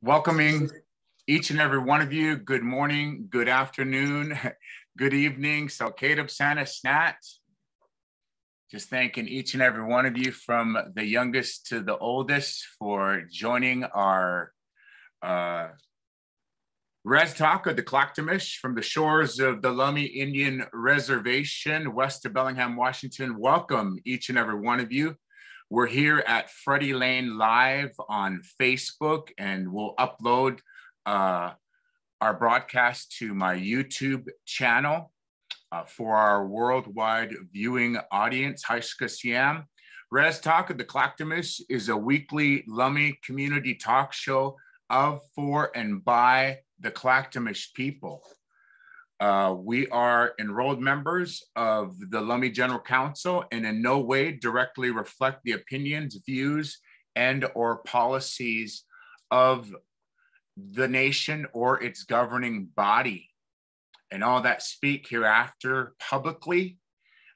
Welcoming each and every one of you. Good morning, good afternoon, good evening. Salkadab Santa Snat. Just thanking each and every one of you from the youngest to the oldest for joining our Rez Talk of the Lhaq'temish from the shores of the Lummi Indian Reservation, west of Bellingham, Washington. Welcome each and every one of you. We're here at Freddie Lane Live on Facebook, and we'll upload our broadcast to my YouTube channel for our worldwide viewing audience. Haishka Siam. Rez Talk of the Lhaq'temish is a weekly Lummi community talk show of, for, and by the Lhaq'temish people. We are enrolled members of the Lummi General Council and in no way directly reflect the opinions, views, and or policies of the nation or its governing body. And all that speak hereafter publicly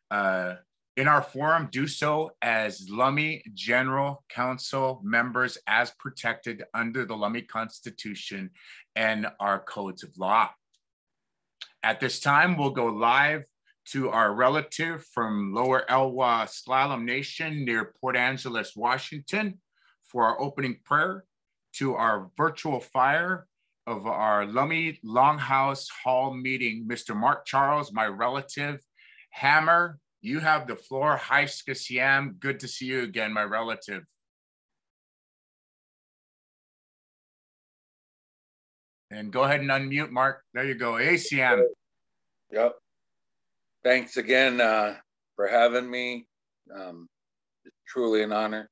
in our forum do so as Lummi General Council members as protected under the Lummi Constitution and our codes of law. At this time, we'll go live to our relative from Lower Elwha Lummi Nation near Port Angeles, Washington, for our opening prayer, to our virtual fire of our Lummi Longhouse Hall meeting. Mr. Mark Charles, my relative. Hammer, you have the floor. Hi, Skasiam. Good to see you again, my relative. And go ahead and unmute, Mark. There you go. ACM. Yep. Thanks again for having me. It's truly an honor.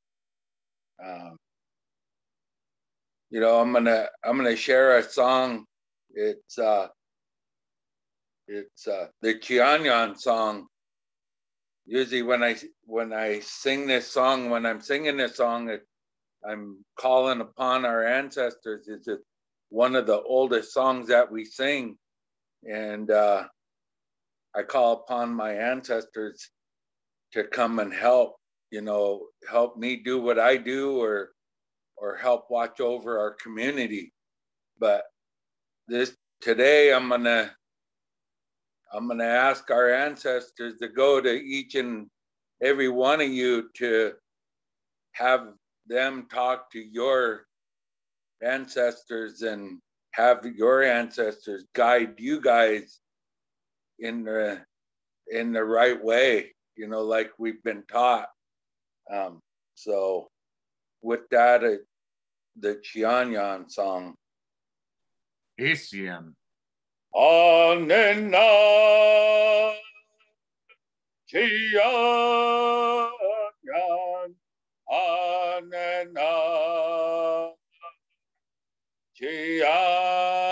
You know, I'm gonna share a song. It's the Chianyan song. Usually when I sing this song, when I'm singing this song, I'm calling upon our ancestors. It's one of the oldest songs that we sing, and I call upon my ancestors to come and help. You know, help me do what I do, or help watch over our community. But today I'm gonna ask our ancestors to go to each and every one of you to have them talk to your ancestors and have your ancestors guide you guys in the right way, you know, like we've been taught. So with that, the Chianyan song. ACM. Anena Chianyan, Anena Chianyan,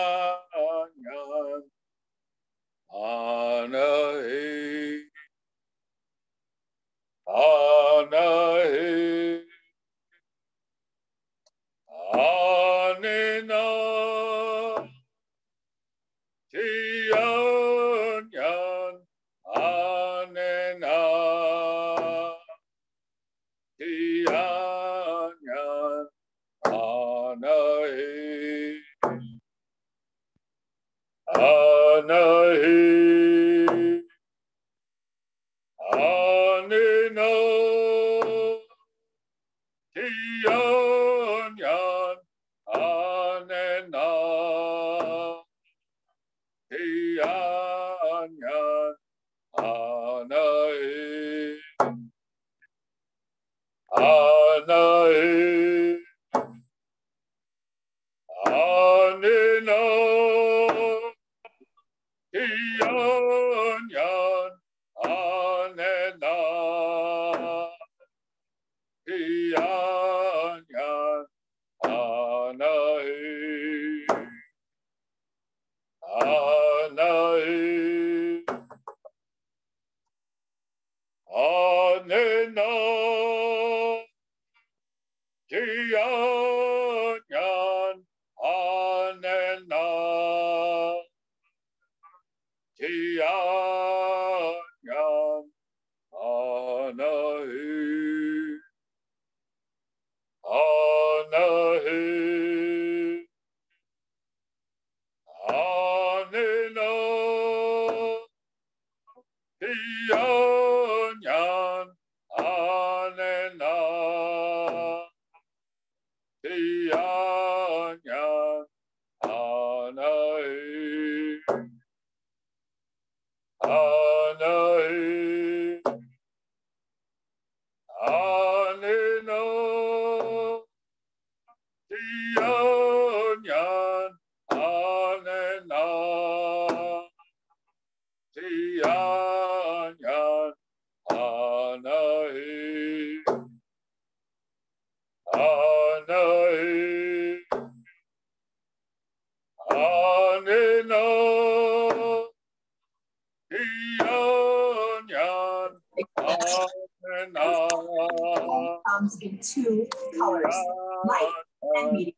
Anahi, Anahi, Anena Chianyan, Anena Chianyan, Anahi, Anahi, Anena Chianyan, Anena Chianyan, Anahi, Anahi, Anena Chianyan, Anena Chianyan, Anahi, Anahi, Anena Chianyan, Anena Chianyan, Anahi, Anahi, Comes in two colors, light and medium.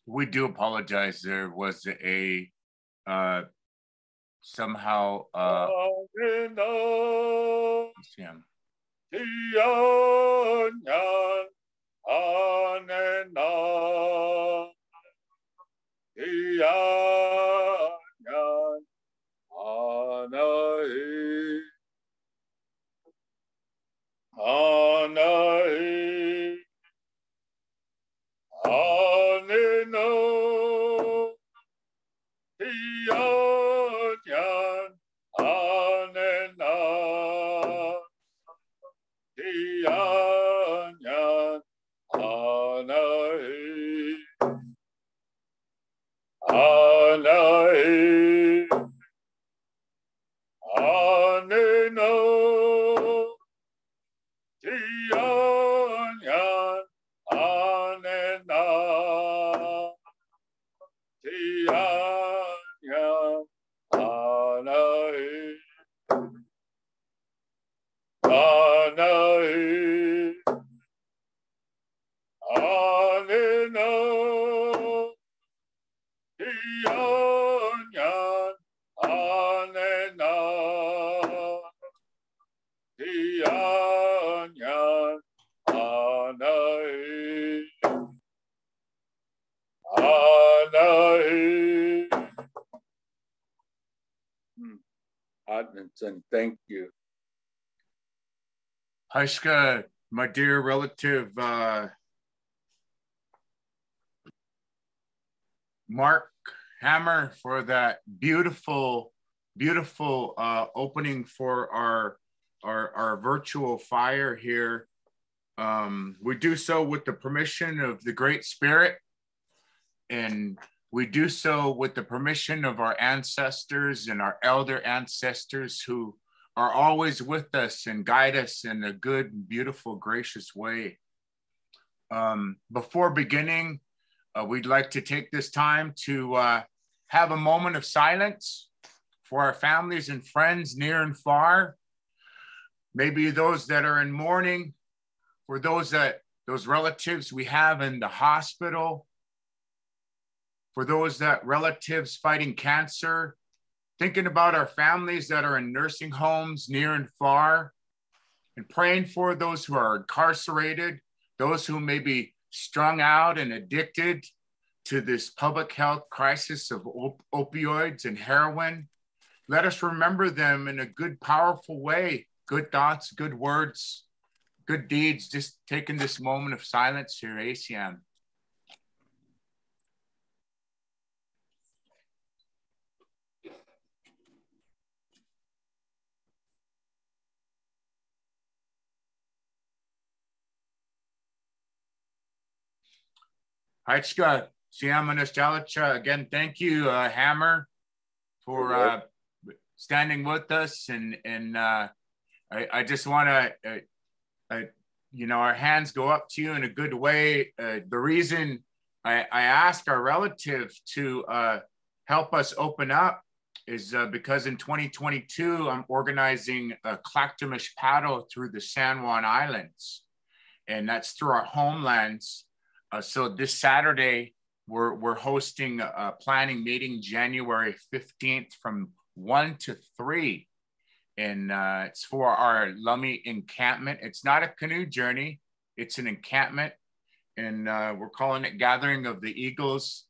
We do apologize. There was a somehow Hutchinson, thank you. Hushka, my dear relative, Mark Hammer, for that beautiful, beautiful opening for our virtual fire here. We do so with the permission of the Great Spirit, and we do so with the permission of our ancestors and our elder ancestors who are always with us and guide us in a good, beautiful, gracious way. Before beginning, we'd like to take this time to have a moment of silence for our families and friends near and far. Maybe those that are in mourning, for those relatives we have in the hospital, for those that relatives fighting cancer, thinking about our families that are in nursing homes near and far, and praying for those who are incarcerated, those who may be strung out and addicted to this public health crisis of opioids and heroin. Let us remember them in a good, powerful way. Good thoughts, good words, good deeds. Just taking this moment of silence here, ACM. Hajka, Siamanaschalacha, again, thank you, Hammer, for standing with us. And I just want to, you know, our hands go up to you in a good way. The reason I asked our relative to help us open up is because in 2022, I'm organizing a Lhaq'temish paddle through the San Juan Islands, and that's through our homelands. So this Saturday, we're hosting a planning meeting January 15th from 1 to 3. And it's for our Lummi encampment. It's not a canoe journey, it's an encampment. And we're calling it Gathering of the Eagles.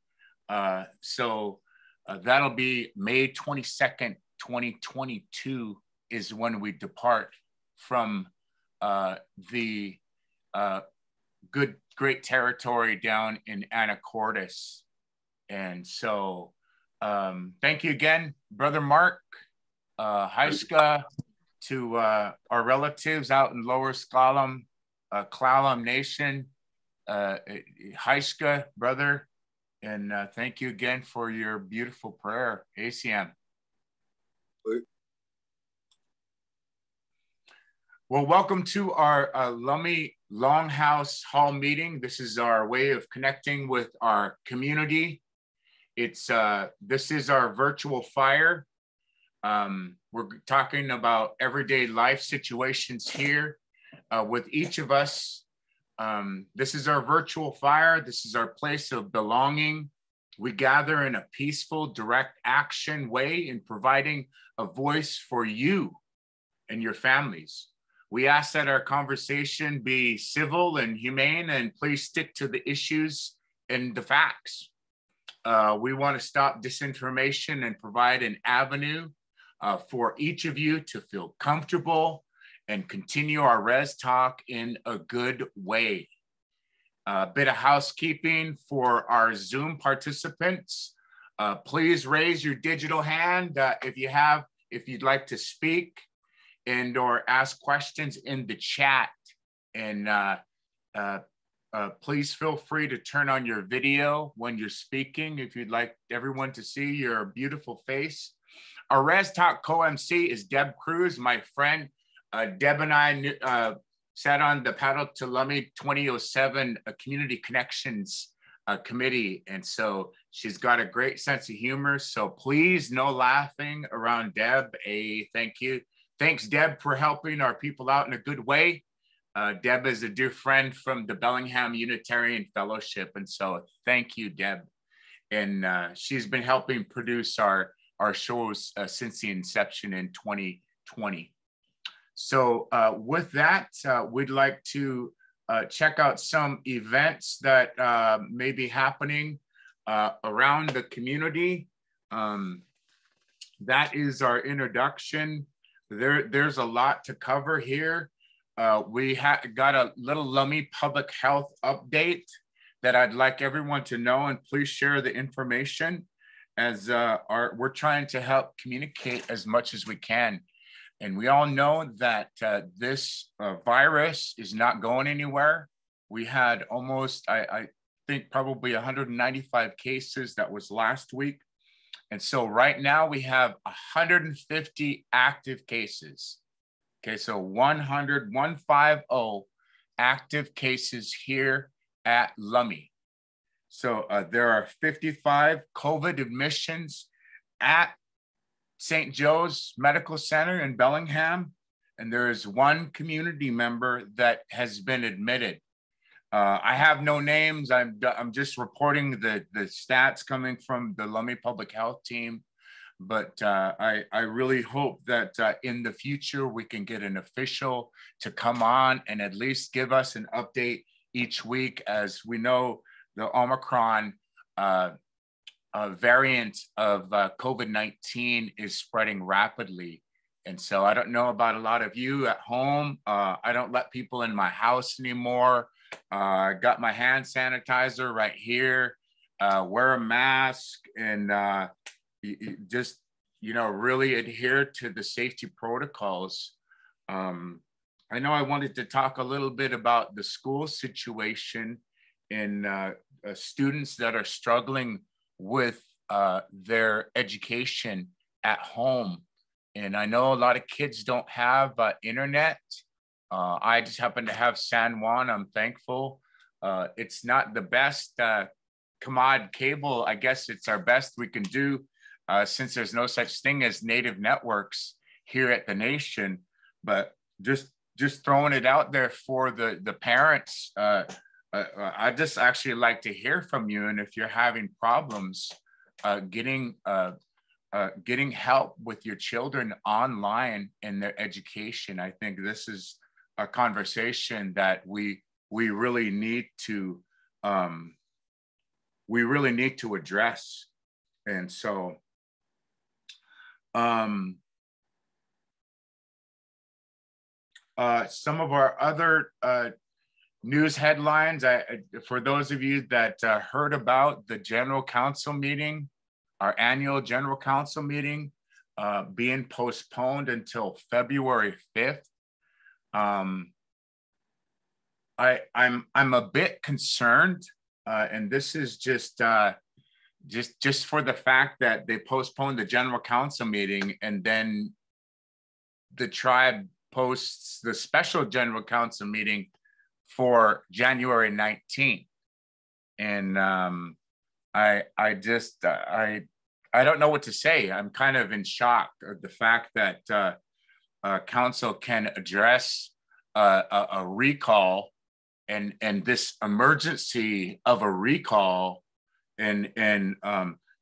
So that'll be May 22nd, 2022 is when we depart from the great territory down in Anacortes. And so thank you again, Brother Mark, Haiska, to our relatives out in Lower Sklallam, Klallam Nation, Haiska, brother, and thank you again for your beautiful prayer, ACM. Well, welcome to our Lummi Longhouse Hall meeting. This is our way of connecting with our community. It's this is our virtual fire. We're talking about everyday life situations here with each of us. This is our virtual fire. This is our place of belonging. We gather in a peaceful, direct action way in providing a voice for you and your families. We ask that our conversation be civil and humane, and please stick to the issues and the facts. We want to stop disinformation and provide an avenue for each of you to feel comfortable and continue our Rez Talk in a good way. A bit of housekeeping for our Zoom participants. Please raise your digital hand if you'd like to speak and or ask questions in the chat. And please feel free to turn on your video when you're speaking if you'd like everyone to see your beautiful face. Our Rez Talk co-MC is Deb Cruz, my friend. Deb and I sat on the Paddle to Lummi 2007 Community Connections Committee. And so she's got a great sense of humor. So please, no laughing around Deb. Thank you. Thanks, Deb, for helping our people out in a good way. Deb is a dear friend from the Bellingham Unitarian Fellowship. And so thank you, Deb. And she's been helping produce our shows since the inception in 2020. So with that, we'd like to check out some events that may be happening around the community. That is our introduction. There's a lot to cover here. We got a little Lummi public health update that I'd like everyone to know, and please share the information as we're trying to help communicate as much as we can. And we all know that this virus is not going anywhere. We had almost, I think probably 195 cases. That was last week. And so right now we have 150 active cases. Okay, so 150 active cases here at Lummi. So there are 55 COVID admissions at St. Joe's Medical Center in Bellingham, and there is one community member that has been admitted. I have no names. I'm just reporting the stats coming from the Lummi Public Health team. But I really hope that in the future we can get an official to come on and at least give us an update each week. As we know, the Omicron variant of COVID-19 is spreading rapidly. And so I don't know about a lot of you at home. I don't let people in my house anymore. I got my hand sanitizer right here. Wear a mask and just, really adhere to the safety protocols. I know I wanted to talk a little bit about the school situation and students that are struggling with their education at home. And I know a lot of kids don't have internet. I just happen to have San Juan. I'm thankful. It's not the best commod cable. I guess it's our best we can do since there's no such thing as native networks here at the nation. But just throwing it out there for the parents. I just actually like to hear from you. And if you're having problems getting help with your children online in their education, I think this is a conversation that we really need to address. And so some of our other news headlines, for those of you that heard about the General Council meeting, our annual General Council meeting being postponed until February 5th. I'm a bit concerned, and this is just for the fact that they postponed the General Council meeting, and then the tribe posts the special General Council meeting for January 19th. And I don't know what to say. I'm kind of in shock of the fact that council can address a recall and this emergency of a recall and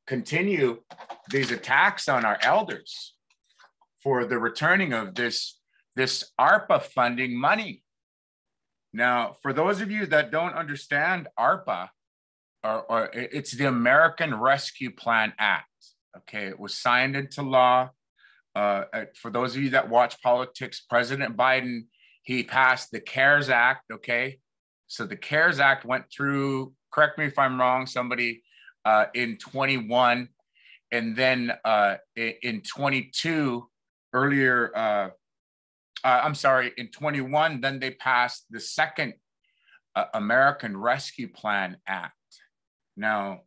continue these attacks on our elders for the returning of this ARPA funding money. Now, for those of you that don't understand ARPA, or it's the American Rescue Plan Act. Okay, it was signed into law. For those of you that watch politics, President Biden, he passed the CARES Act. Okay, so the CARES Act went through, correct me if I'm wrong, somebody, in 21, and then in 22, earlier, I'm sorry, in 21, then they passed the second American Rescue Plan Act. Now,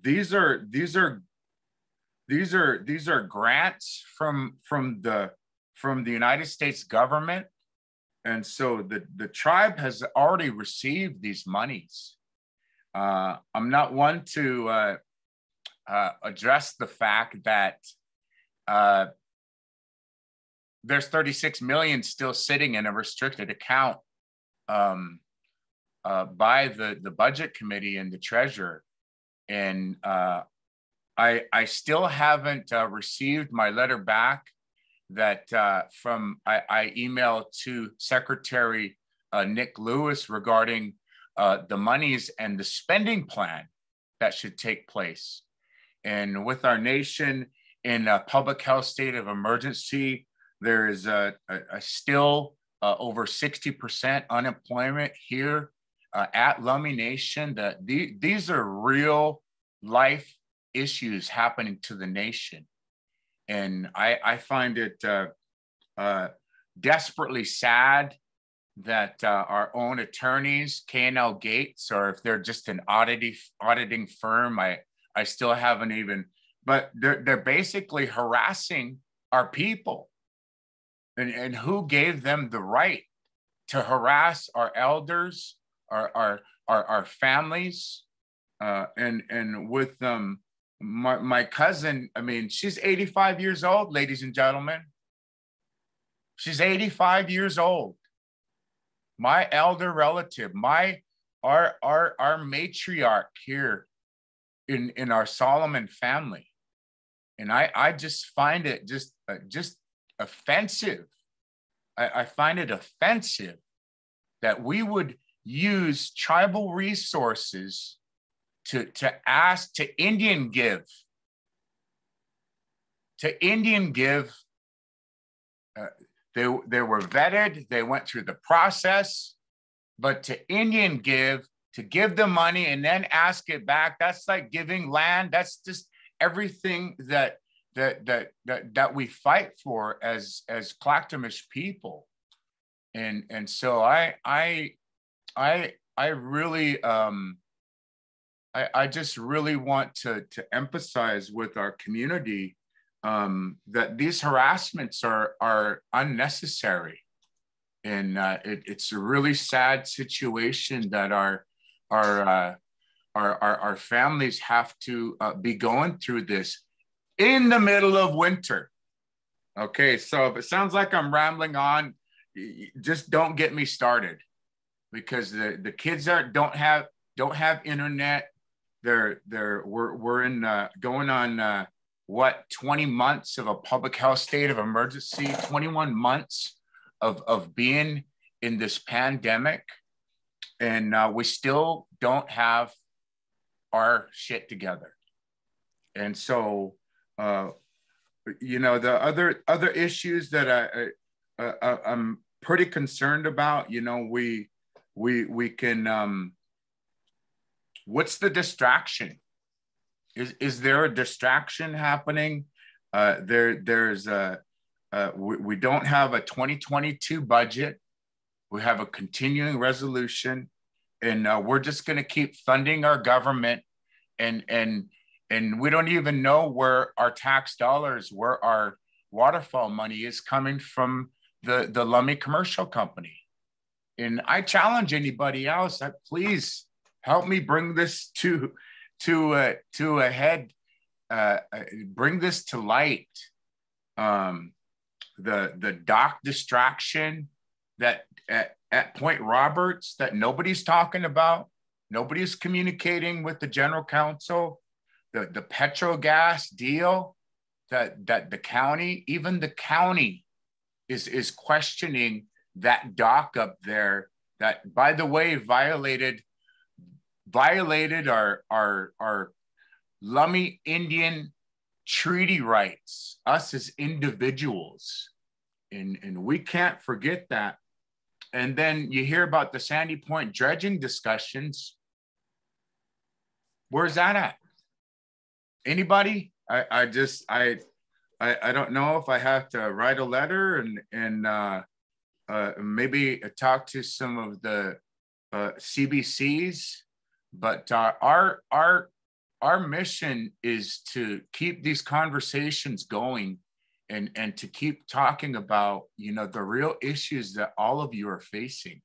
these are grants from the United States government, and so the tribe has already received these monies. I'm not one to address the fact that there's 36 million still sitting in a restricted account by the budget committee and the treasurer. And I still haven't received my letter back that I emailed to Secretary Nick Lewis regarding the monies and the spending plan that should take place. And with our nation in a public health state of emergency, there is still over 60% unemployment here at Lummi Nation. These are real life issues happening to the nation. And I find it desperately sad that our own attorneys, K&L Gates, or if they're just an auditing firm, I still haven't even, but they're basically harassing our people. And who gave them the right to harass our elders, our families, and with my cousin? I mean, she's 85 years old, ladies and gentlemen. She's 85 years old. My elder relative, our matriarch here in our Solomon family, And I just find it just offensive. I find it offensive that we would use tribal resources to ask to Indian give. They were vetted, they went through the process, but to Indian give, to give the money and then ask it back, that's like giving land. That's just everything that we fight for as Lhaq'temish people. And so I really I just really want to emphasize with our community that these harassments are unnecessary, and it's a really sad situation that our families have to be going through this in the middle of winter. Okay, so if it sounds like I'm rambling on, just don't get me started, because the kids don't have internet. We're in going on what, 20 months of a public health state of emergency, 21 months of being in this pandemic, and we still don't have our shit together. And so the other issues that I'm pretty concerned about, we can what's the distraction? Is there a distraction happening? We don't have a 2022 budget. We have a continuing resolution, and we're just going to keep funding our government, and we don't even know where our tax dollars, where our waterfall money is coming from, the Lummi commercial company. And I challenge anybody else, please help me bring this to a head, bring this to light. The dock distraction that at Point Roberts that nobody's talking about, nobody's communicating with the general counsel, the Petrogas deal that the county, even the county is questioning that dock up there that, by the way, violated our Lummi Indian treaty rights, us as individuals. And we can't forget that. And then you hear about the Sandy Point dredging discussions. Where's that at? Anybody? I don't know if I have to write a letter and maybe talk to some of the CBCs, but our mission is to keep these conversations going and to keep talking about, the real issues that all of you are facing.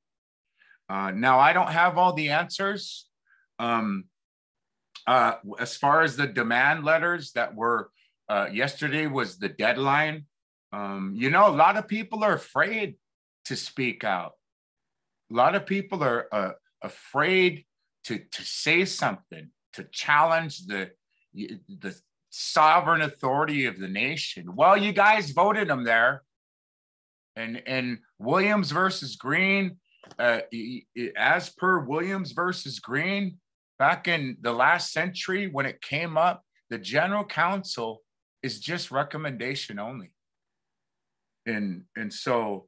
Now, I don't have all the answers. As far as the demand letters that were, yesterday was the deadline. A lot of people are afraid to speak out. A lot of people are afraid to say something, to challenge the sovereign authority of the nation. Well, you guys voted them there. And Williams versus Green, as per Williams versus Green, back in the last century when it came up, the general counsel is just recommendation only. And so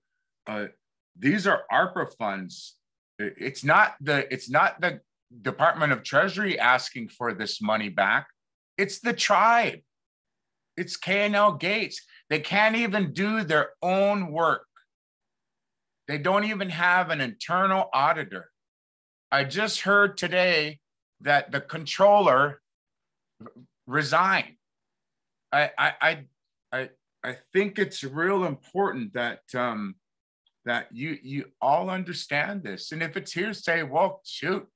these are ARPA funds. It's not the Department of Treasury asking for this money back. It's the tribe. It's K&L Gates. They can't even do their own work. They don't even have an internal auditor. I just heard today that the controller resigned. I think it's real important that that you all understand this. And if it's hearsay, well, shoot,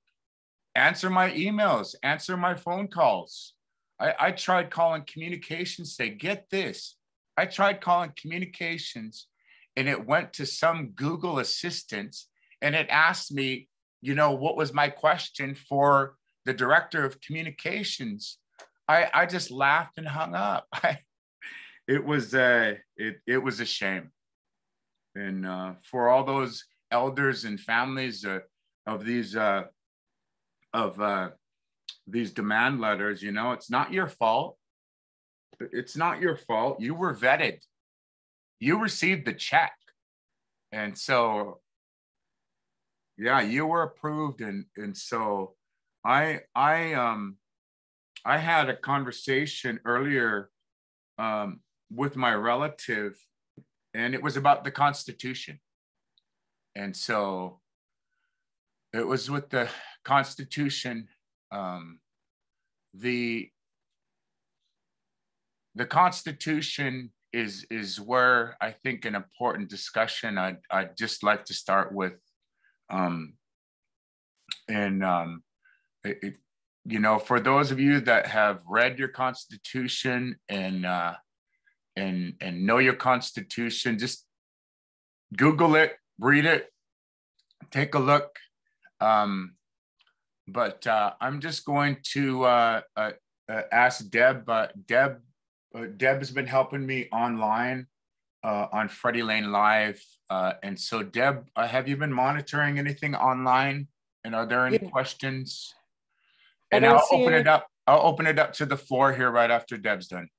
answer my emails, answer my phone calls. I tried calling communications, say, get this. I tried calling communications and it went to some Google assistant and it asked me, what was my question for the director of communications. I just laughed and hung up. It was a shame. And for all those elders and families of these demand letters, you know, it's not your fault. It's not your fault. You were vetted. You received the check. And so, yeah, you were approved. And so I had a conversation earlier with my relative, and it was about the Constitution. And so it was with the Constitution. The Constitution is where I think an important discussion I'd just like to start with. You know, for those of you that have read your Constitution and know your Constitution, just Google it, read it, take a look. But I'm just going to ask Deb. Deb's been helping me online on Freddie Lane Live. And so Deb, have you been monitoring anything online? And are there any questions? And I'll open it up. I'll open it up to the floor here right after Deb's done.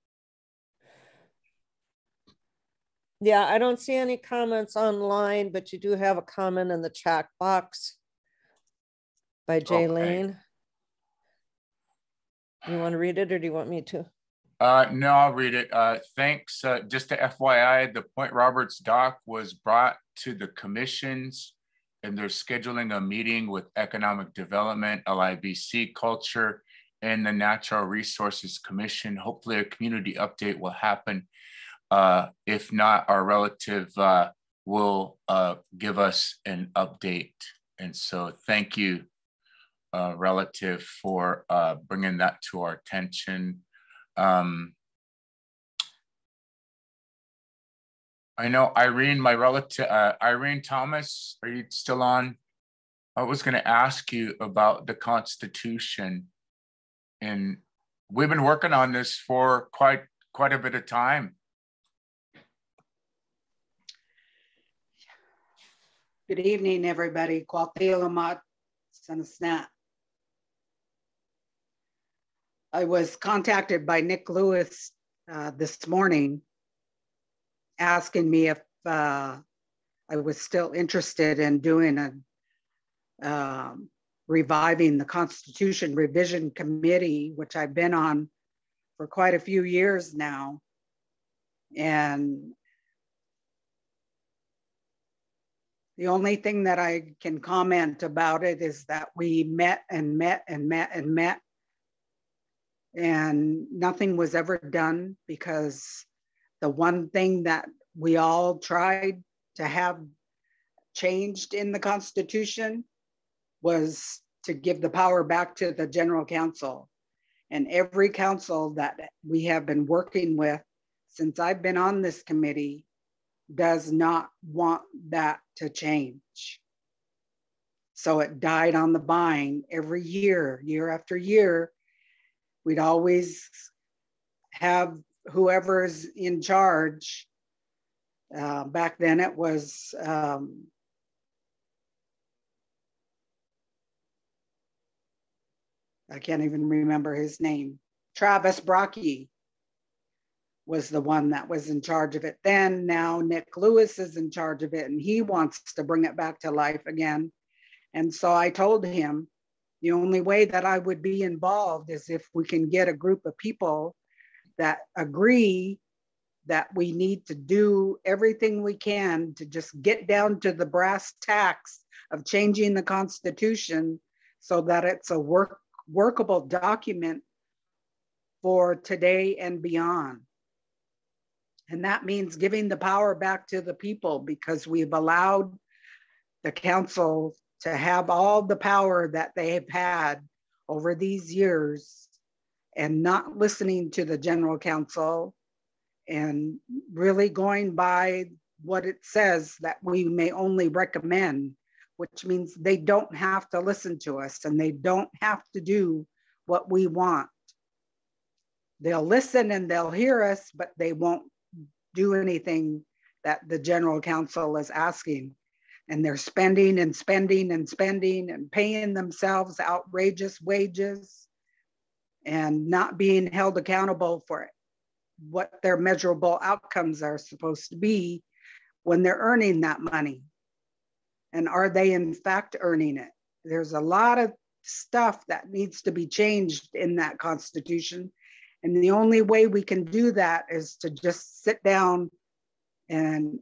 Yeah, I don't see any comments online, but you do have a comment in the chat box by Jay Lane. You want to read it or do you want me to? No, I'll read it. Thanks. Just to FYI, the Point Roberts dock was brought to the commissions and they're scheduling a meeting with Economic Development, LIBC, Culture, and the Natural Resources Commission. Hopefully a community update will happen. If not, our relative will give us an update. And so thank you, relative, for bringing that to our attention. I know Irene, my relative, Irene Thomas, are you still on? I was going to ask you about the Constitution, and we've been working on this for quite a bit of time. Good evening, everybody. Kwaltelamat Sanasnat. I was contacted by Nick Lewis this morning asking me if I was still interested in doing a reviving the Constitution Revision Committee, which I've been on for quite a few years now. And the only thing that I can comment about it is that we met and met and met and met, and nothing was ever done, because the one thing that we all tried to have changed in the Constitution was to give the power back to the General Counsel. And every council that we have been working with since I've been on this committee does not want that to change. So it died on the vine every year, year after year. We'd always have whoever's in charge. Back then it was I can't even remember his name. Travis Brocky was the one that was in charge of it then. Now Nick Lewis is in charge of it, and he wants to bring it back to life again. And so I told him the only way that I would be involved is if we can get a group of people that agree that we need to do everything we can to just get down to the brass tacks of changing the Constitution so that it's a workable document for today and beyond. And that means giving the power back to the people, because we've allowed the council to have all the power that they have had over these years and not listening to the General Counsel and really going by what it says that we may only recommend, which means they don't have to listen to us and they don't have to do what we want. they'll listen and they'll hear us, but they won't do anything that the general council is asking. And they're spending and spending and spending and paying themselves outrageous wages and not being held accountable for what their measurable outcomes are supposed to be when they're earning that money. And are they in fact earning it? There's a lot of stuff that needs to be changed in that Constitution. And the only way we can do that is to just sit down and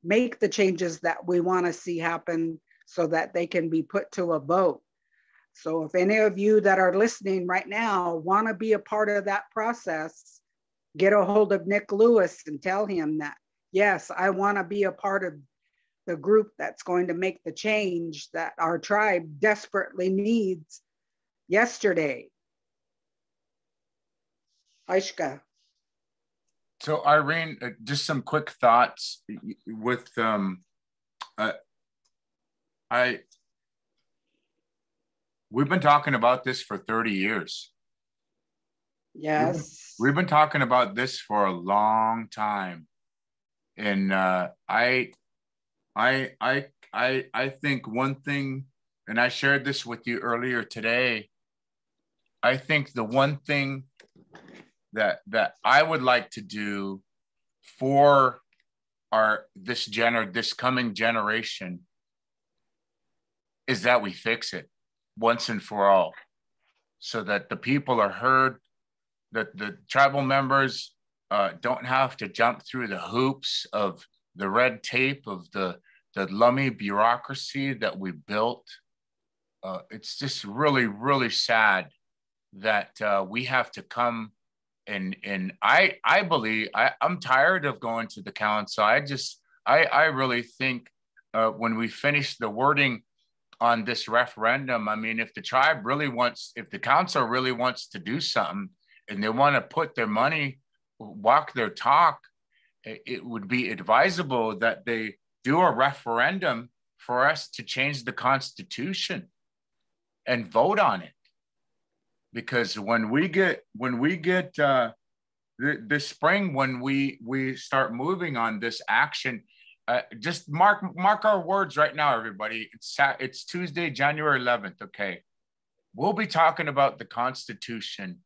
make the changes that we want to see happen so that they can be put to a vote. So if any of you that are listening right now want to be a part of that process, get a hold of Nick Lewis and tell him that, yes, I want to be a part of the group that's going to make the change that our tribe desperately needs yesterday. Aishka. So Irene, just some quick thoughts with we've been talking about this for 30 years. Yes. We've been talking about this for a long time. And I think one thing, and I shared this with you earlier today, I think the one thing that I would like to do for this coming generation is that we fix it once and for all, so that the people are heard, that the tribal members don't have to jump through the hoops of the red tape of the Lummi bureaucracy that we built. It's just really, really sad that we have to come and I believe I'm tired of going to the council. I really think when we finish the wording on this referendum, I mean, if the council really wants to do something and they want to put their money, walk their talk, it would be advisable that they do a referendum for us to change the Constitution and vote on it. Because when we get this spring, when we start moving on this action, just mark our words right now, everybody. It's Tuesday, January 11th. Okay, we'll be talking about the Constitution.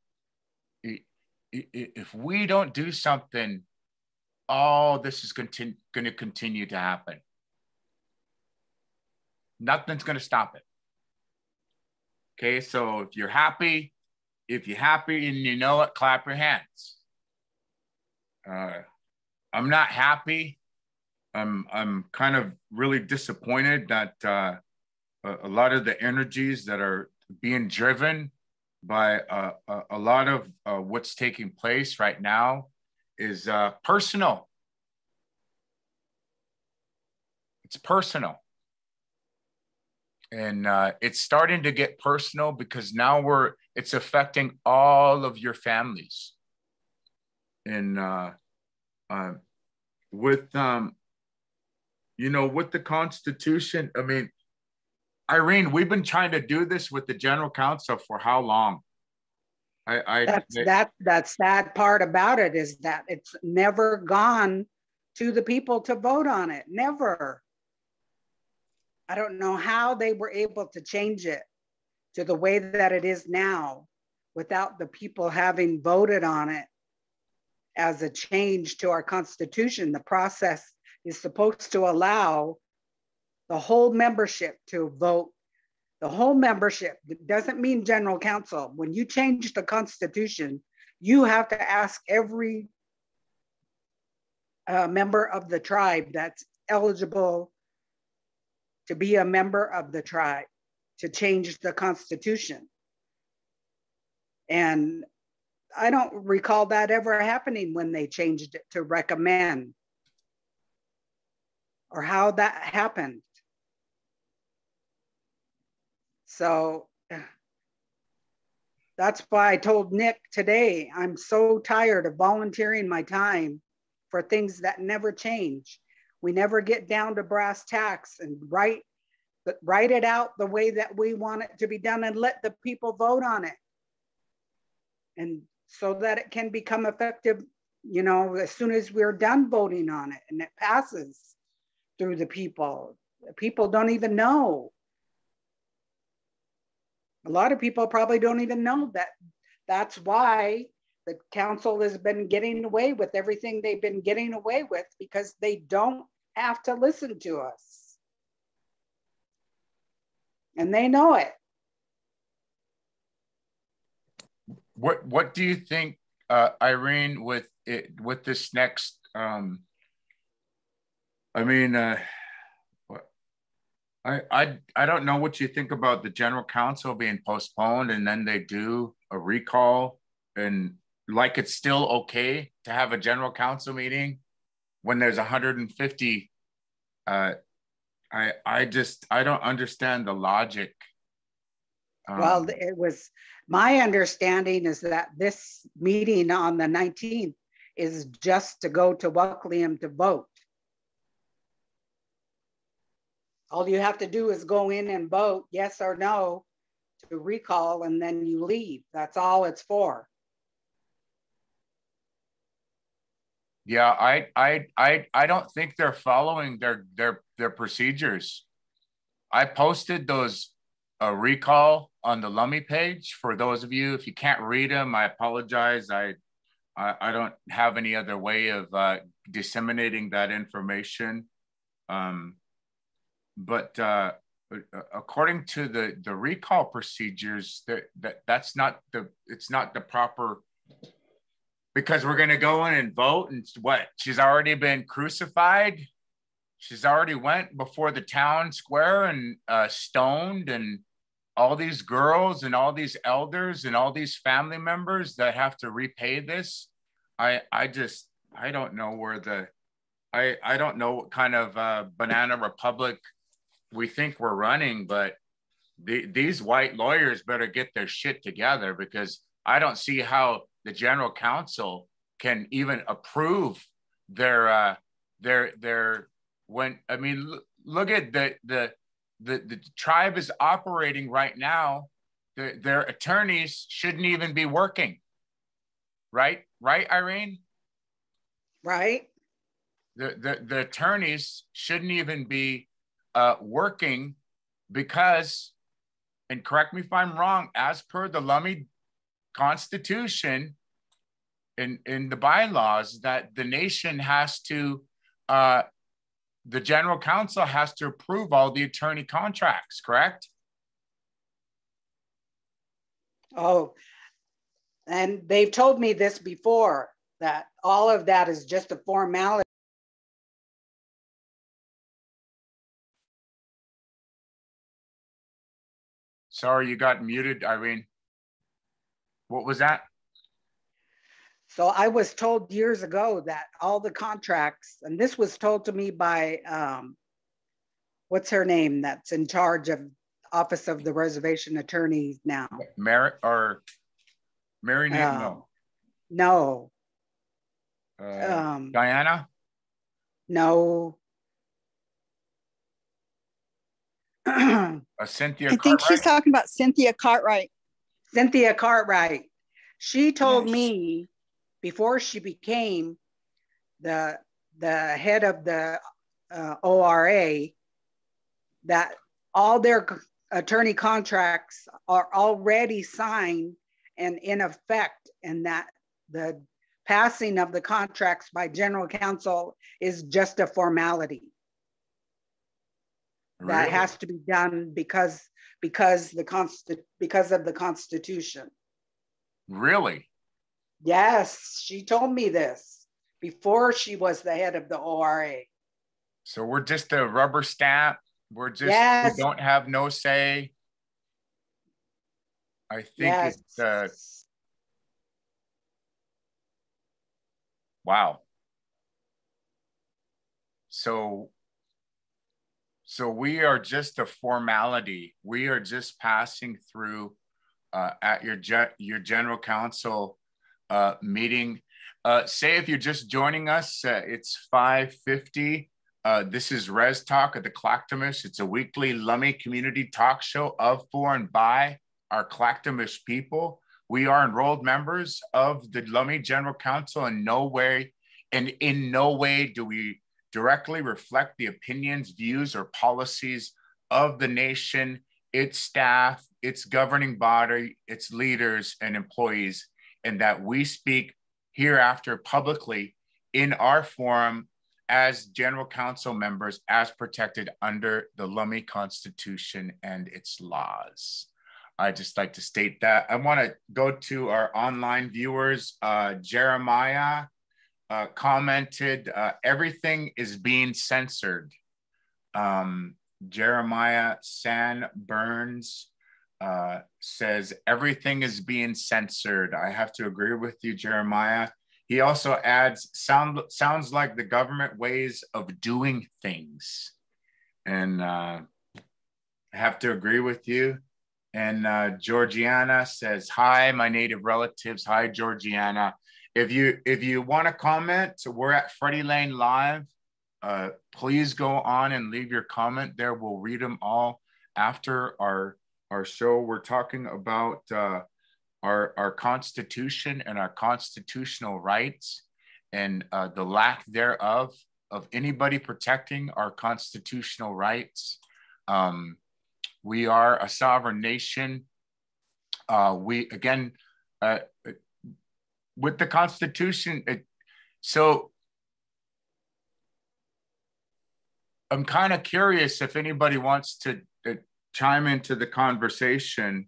If we don't do something, all this is going to continue to happen. Nothing's going to stop it. Okay, so if you're happy and you know it, clap your hands. I'm not happy. I'm kind of really disappointed that a lot of the energies that are being driven by a lot of what's taking place right now is personal. It's personal. And it's starting to get personal because now it's affecting all of your families. And with the Constitution, I mean, Irene, we've been trying to do this with the General Council for how long? That's the sad part about it, is that it's never gone to the people to vote on it. Never. I don't know how they were able to change it to the way that it is now without the people having voted on it as a change to our Constitution. The process is supposed to allow the whole membership to vote. The whole membership. It doesn't mean General Council. When you change the Constitution, you have to ask every member of the tribe that's eligible to be a member of the tribe to change the Constitution. And I don't recall that ever happening when they changed it to recommend, or how that happened. So that's why I told Nick today, I'm so tired of volunteering my time for things that never change. We never get down to brass tacks and write it out the way that we want it to be done and let the people vote on it. And so that it can become effective, you know, as soon as we're done voting on it and it passes through the people. People don't even know. A lot of people probably don't even know that that's why the council has been getting away with everything they've been getting away with, because they don't have to listen to us. And they know it. What do you think, Irene, with this next? I mean, I don't know what you think about the general council being postponed, and then they do a recall, and like it's still okay to have a general council meeting when there's 150. I don't understand the logic. Well, it was my understanding is that this meeting on the 19th is just to go to Waukegan to vote. All you have to do is go in and vote yes or no to recall, and then you leave. That's all it's for. Yeah, I don't think they're following their procedures. I posted those recall on the Lummi page. For those of you, if you can't read them, I apologize. I don't have any other way of disseminating that information. But according to the recall procedures, it's not the proper, because we're going to go in and vote, and what, she's already been crucified. She's already went before the town square and stoned, and all these girls and all these elders and all these family members that have to repay this. I don't know where I don't know what kind of banana republic we think we're running, but these white lawyers better get their shit together, because I don't see how the general council can even approve their when, I mean, look at the tribe is operating right now. Their attorneys shouldn't even be working. Right, Irene? Right. The attorneys shouldn't even be working, because, and correct me if I'm wrong, as per the Lummi Constitution in the bylaws, that the nation has to, the general council has to approve all the attorney contracts, correct? Oh, and they've told me this before, that all of that is just a formality. Sorry, you got muted, Irene. What was that? So I was told years ago that all the contracts, and this was told to me by, what's her name, that's in charge of Office of the Reservation Attorneys now. Mary Newton? No. Diana? No. Cynthia I think she's talking about Cynthia Cartwright. Cynthia Cartwright. She told me before she became the head of the ORA that all their attorney contracts are already signed and in effect, and that the passing of the contracts by general counsel is just a formality. Really? That has to be done because of the Constitution. Really? Yes, she told me this before she was the head of the ORA. So we're just a rubber stamp. We're just, we don't have no say. I think it's, wow. So we are just a formality. We are just passing through at your general council meeting. Say if you're just joining us, it's 5:50. This is Rez Talk at the Lhaq'temish. It's a weekly Lummi community talk show of, for, and by our Lhaq'temish people. We are enrolled members of the Lummi General Council. In no way do we directly reflect the opinions, views, or policies of the nation, its staff, its governing body, its leaders and employees, and that we speak hereafter publicly in our forum as General Council members as protected under the Lummi Constitution and its laws. I just like to state that. I want to go to our online viewers. Jeremiah commented, everything is being censored. Jeremiah San Burns says, everything is being censored. I have to agree with you, Jeremiah. He also adds, sounds like the government ways of doing things. And I have to agree with you. And Georgiana says, hi, my native relatives. Hi, Georgiana. If you want to comment, we're at Freddie Lane Live. Please go on and leave your comment there. We'll read them all after our show. We're talking about our Constitution and our constitutional rights and the lack thereof of anybody protecting our constitutional rights. We are a sovereign nation. With the Constitution, so I'm kind of curious if anybody wants to chime into the conversation.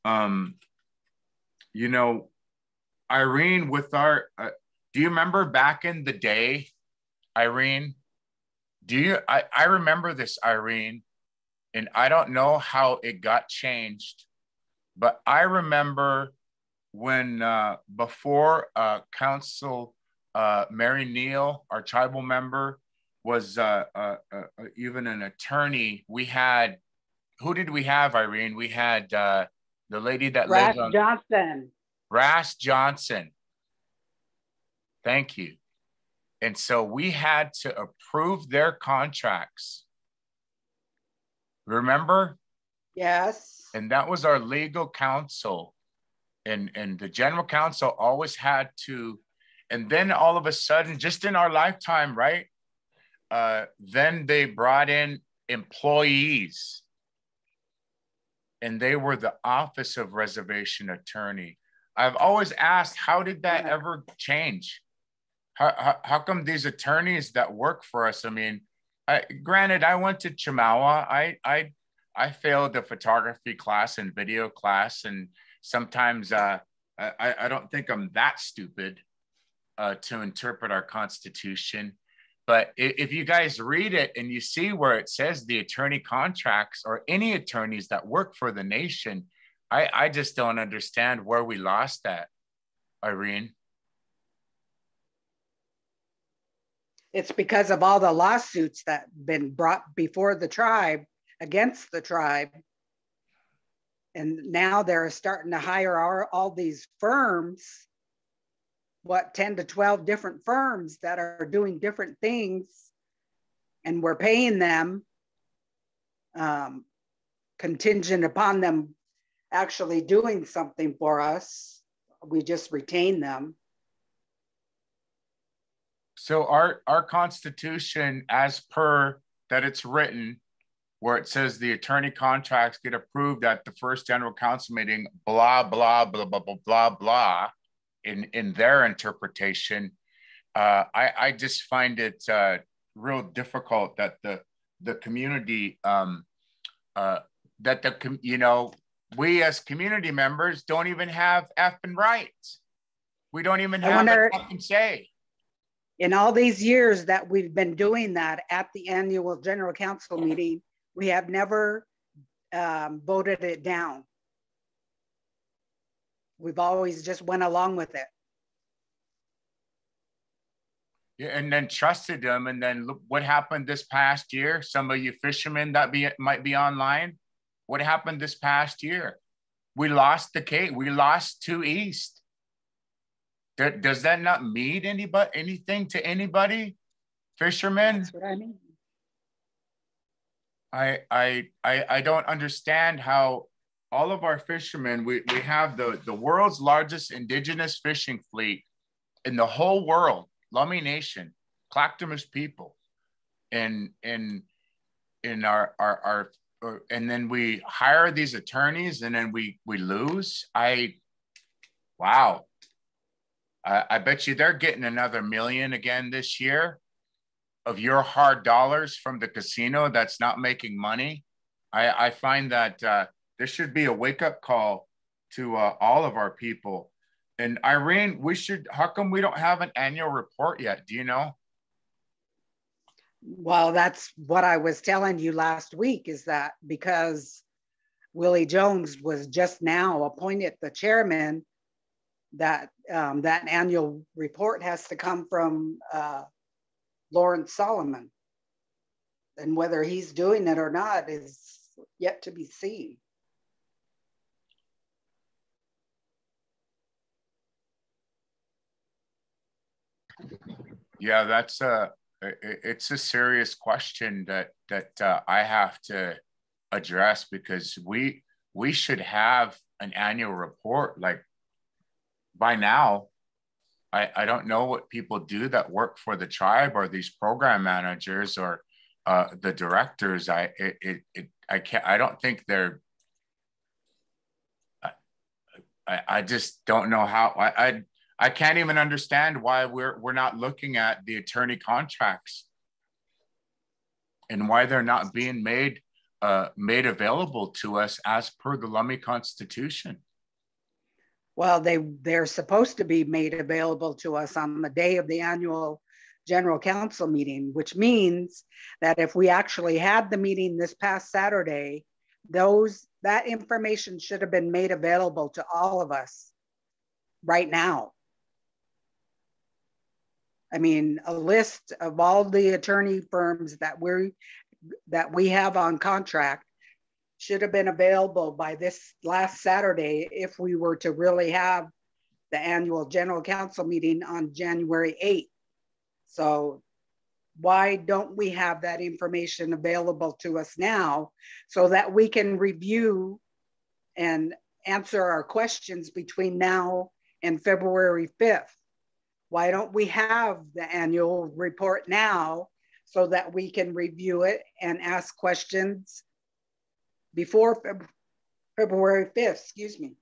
You know, Irene, with our, do you remember back in the day, Irene? I remember this, Irene, and I don't know how it got changed, but I remember when before Council Mary Neal, our tribal member, was even an attorney. We had, who did we have, Irene? We had the lady that lived on Johnson. Ras Johnson. Thank you. And so we had to approve their contracts. Remember? Yes. And that was our legal counsel. And the general counsel always had to, and then all of a sudden, just in our lifetime, right? Then they brought in employees, and they were the Office of Reservation Attorney. I've always asked, how did that ever change? How come these attorneys that work for us? I mean, granted, I went to Chemawa. I failed the photography class and video class, and sometimes I don't think I'm that stupid to interpret our Constitution. But if you guys read it and you see where it says the attorney contracts or any attorneys that work for the nation, I just don't understand where we lost that, Irene. It's because of all the lawsuits that have been brought before the tribe against the tribe. And now they're starting to hire all these firms, 10 to 12 different firms that are doing different things, and we're paying them contingent upon them actually doing something for us. We just retain them. So our Constitution, as per that it's written, where it says the attorney contracts get approved at the first general council meeting, blah, blah, blah, blah, blah, blah, blah, in their interpretation, I just find it real difficult that the community, we as community members don't even have effing rights. We don't even have a fucking say. In all these years that we've been doing that at the annual general council meeting, we have never voted it down. We've always just went along with it. Yeah, and then trusted them. And then look what happened this past year. Some of you fishermen that might be online. What happened this past year? We lost the case. We lost 2 East. Does that not mean anything to anybody? Fishermen? That's what I mean. I don't understand how all of our fishermen, we have the world's largest indigenous fishing fleet in the whole world, Lummi Nation, Lhaq'temish people, in our and then we hire these attorneys and then we lose. Wow. I bet you they're getting another $1 million again this year of your hard dollars from the casino that's not making money. I find that there should be a wake-up call to all of our people. And Irene, how come we don't have an annual report yet? Do you know? Well, that's what I was telling you last week, is that because Willie Jones was just now appointed the chairman, that that annual report has to come from Lawrence Solomon. And whether he's doing it or not is yet to be seen. Yeah, that's it's a serious question that I have to address, because we should have an annual report like by now. I don't know what people do that work for the tribe, or these program managers, or the directors. I don't think they're. I just don't know how. I can't even understand why we're not looking at the attorney contracts and why they're not being made available to us as per the Lummi Constitution. Well, they're supposed to be made available to us on the day of the annual General Council meeting, which means that if we actually had the meeting this past Saturday, that information should have been made available to all of us right now. I mean, a list of all the attorney firms that we have on contract should have been available by this last Saturday if we were to really have the annual General Council meeting on January 8th. So why don't we have that information available to us now so that we can review and answer our questions between now and February 5th? Why don't we have the annual report now so that we can review it and ask questions before February 5th, excuse me.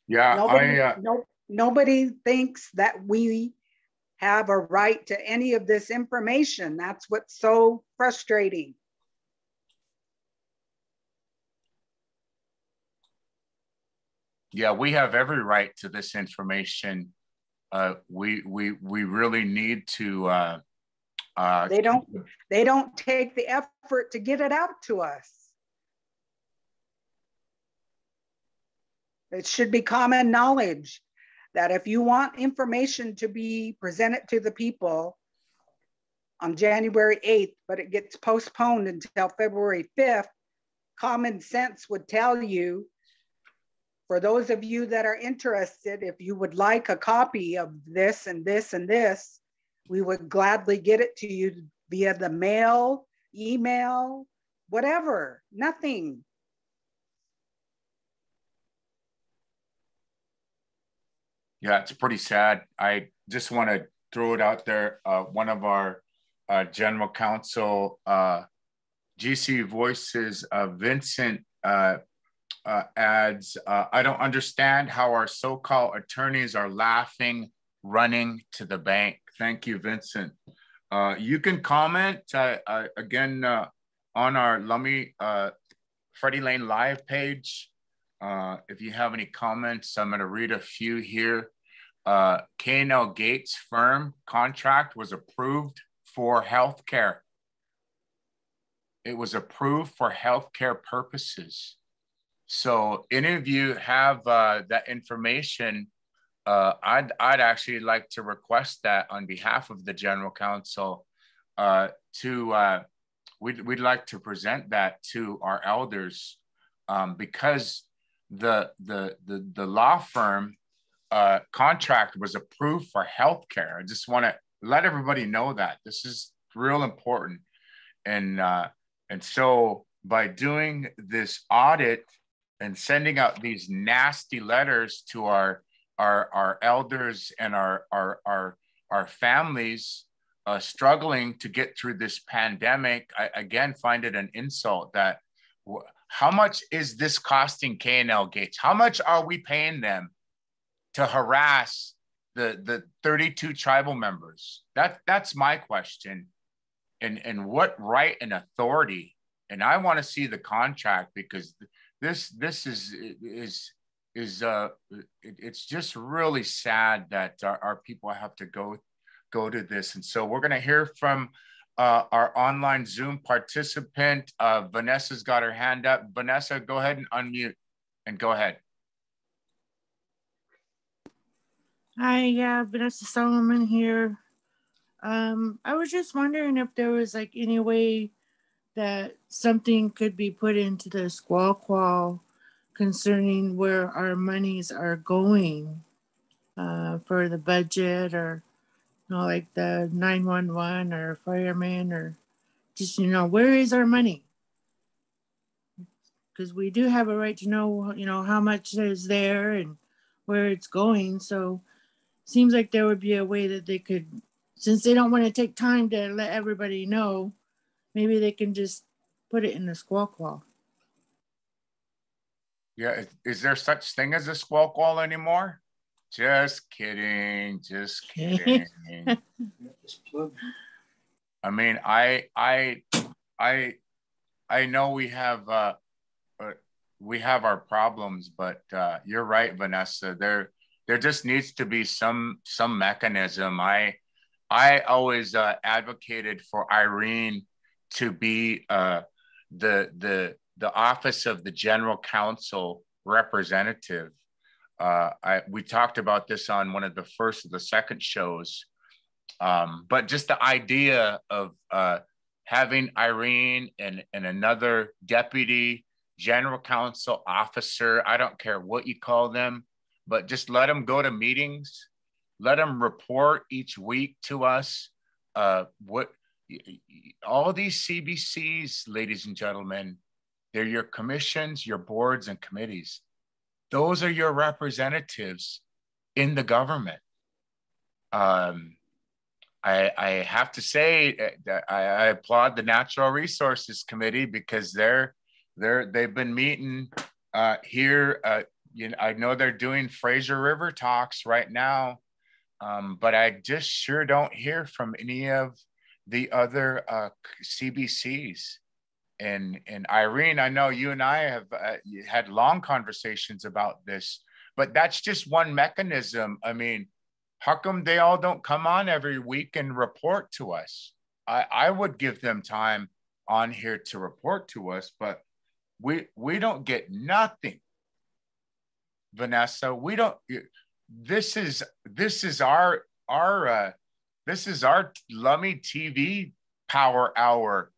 Yeah, nobody thinks that we have a right to any of this information. That's what's so frustrating. Yeah, we have every right to this information. We really need to. They don't take the effort to get it out to us. It should be common knowledge that if you want information to be presented to the people on January 8th, but it gets postponed until February 5th, common sense would tell you, for those of you that are interested, if you would like a copy of this and this and this, we would gladly get it to you via the mail, email, whatever, nothing. Yeah, it's pretty sad. I just want to throw it out there. One of our general counsel, GC Voices, Vincent, adds, I don't understand how our so-called attorneys are laughing, running to the bank. Thank you, Vincent. You can comment again on our Lummi Freddie Lane Live page. If you have any comments, I'm going to read a few here. K&L Gates firm contract was approved for healthcare. It was approved for healthcare purposes. So any of you have that information, I'd actually like to request that on behalf of the General Council. We'd like to present that to our elders, because the law firm contract was approved for healthcare. I just want to let everybody know that this is real important, and so by doing this audit and sending out these nasty letters to our elders and our families struggling to get through this pandemic, I again find it an insult that how much is this costing K&L Gates? How much are we paying them to harass the 32 tribal members? That's my question. And what right and authority? And I want to see the contract, because this is it's just really sad that our people have to go to this. And so we're going to hear from our online Zoom participant. Vanessa's got her hand up. Vanessa, go ahead and unmute and go ahead. Hi, yeah, Vanessa Solomon here. I was just wondering if there was like any way that something could be put into the squawk wall concerning where our monies are going for the budget, or like the 911 or firemen, or just, where is our money? Because we do have a right to know, how much is there and where it's going. So seems like there would be a way that they could, since they don't want to take time to let everybody know, maybe they can just put it in the squawk wall. Yeah, is there such thing as a squawk wall anymore? Just kidding, just kidding. I mean, I know we have our problems, but you're right, Vanessa. There just needs to be some mechanism. I always advocated for Irene to be the office of the general counsel representative. We talked about this on one of the first or the second shows, but just the idea of having Irene and another deputy general counsel officer, I don't care what you call them, but just let them go to meetings, let them report each week to us. What all these CBCs, ladies and gentlemen, they're your commissions, your boards and committees. Those are your representatives in the government. I have to say that I applaud the Natural Resources Committee, because they've been meeting here. I know they're doing Fraser River talks right now, but I just sure don't hear from any of the other CBCs. And Irene, I know you and I have had long conversations about this, but that's just one mechanism. I mean, how come they all don't come on every week and report to us? I would give them time on here to report to us, but we don't get nothing. Vanessa, we don't. This is our Lummi TV Power Hour,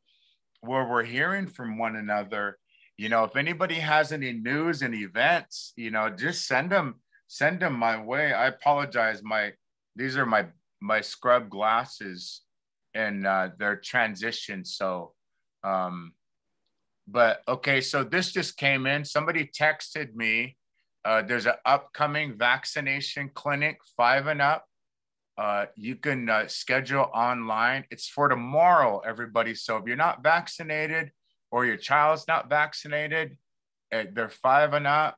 where we're hearing from one another. If anybody has any news and events, just send them my way. I apologize. These are my scrub glasses, and they're transition. So, but okay. So this just came in. Somebody texted me. There's an upcoming vaccination clinic, 5 and up. You can schedule online. It's for tomorrow, everybody. So if you're not vaccinated or your child's not vaccinated, they're 5 and up.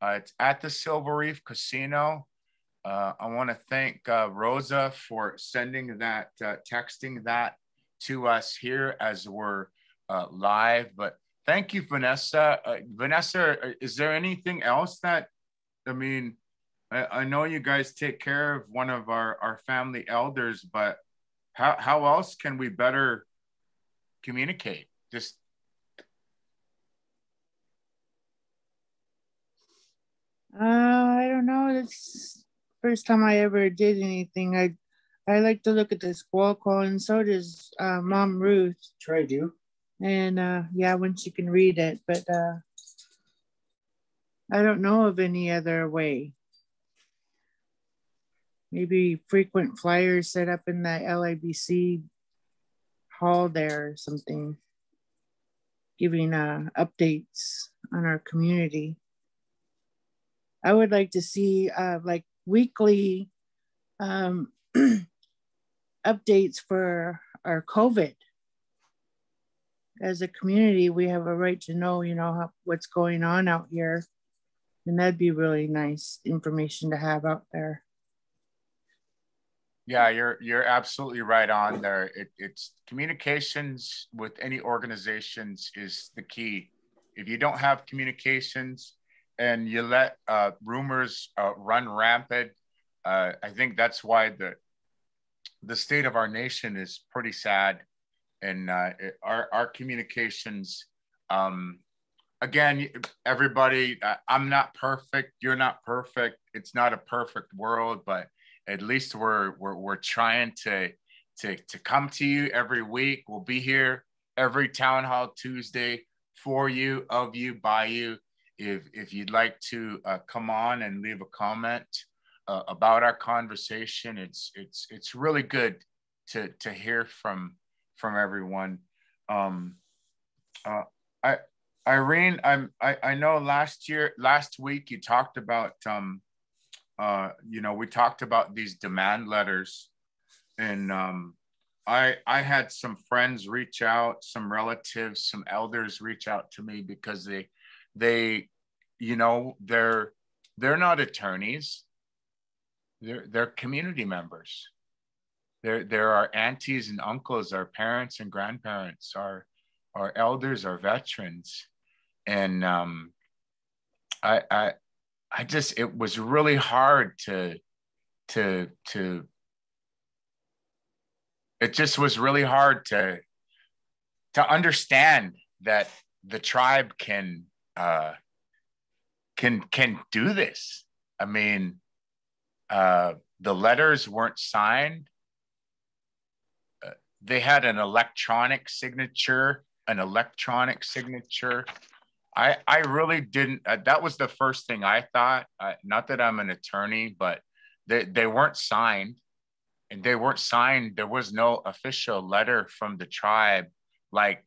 It's at the Silver Reef Casino. I want to thank Rosa for sending that, texting that to us here as we're live. But thank you, Vanessa. Vanessa, is there anything else that, I know you guys take care of one of our family elders, but how else can we better communicate? I don't know. It's first time I ever did anything. I like to look at the squawk wall, and so does Mom Ruth. Try do. And yeah, when she can read it, but I don't know of any other way. Maybe frequent flyers set up in the LIBC hall there or something. giving updates on our community. I would like to see like weekly updates for our COVID. As a community, we have a right to know, what's going on out here. And that'd be really nice information to have out there. Yeah, you're absolutely right on there. It's communications with any organizations is the key. If you don't have communications and you let rumors run rampant, I think that's why the state of our nation is pretty sad. And our communications, again, everybody, I'm not perfect. You're not perfect. It's not a perfect world, but at least we're trying to come to you every week. We'll be here every Town Hall Tuesday for you, of you, by you. If you'd like to come on and leave a comment about our conversation, it's really good to hear from everyone. Irene, I know last week you talked about we talked about these demand letters, and I had some friends reach out, some relatives, some elders reach out to me because they're not attorneys, they're community members. There are aunties and uncles, our parents and grandparents, our elders, our veterans, and it was really hard it just was really hard to understand that the tribe can do this. I mean, the letters weren't signed. They had an electronic signature. I really didn't, that was the first thing I thought. Not that I'm an attorney, but they weren't signed. And they weren't signed. There was no official letter from the tribe, like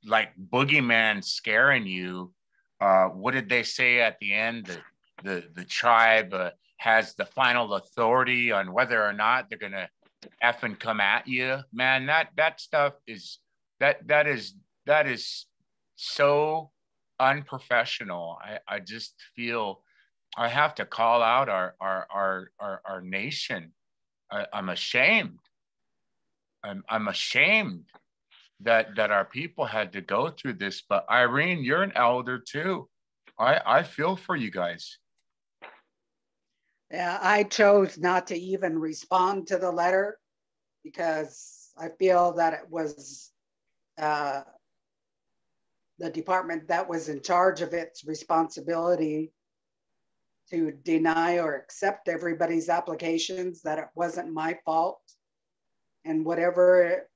boogeyman scaring you. What did they say at the end? The tribe has the final authority on whether or not they're gonna effing come at you. Man, that stuff is that is so unprofessional. I just feel I have to call out our nation. I'm ashamed. I'm ashamed that our people had to go through this. But Irene, you're an elder too. I feel for you guys. Yeah, I chose not to even respond to the letter because I feel that it was the department that was in charge of its responsibility to deny or accept everybody's applications, that it wasn't my fault. And whatever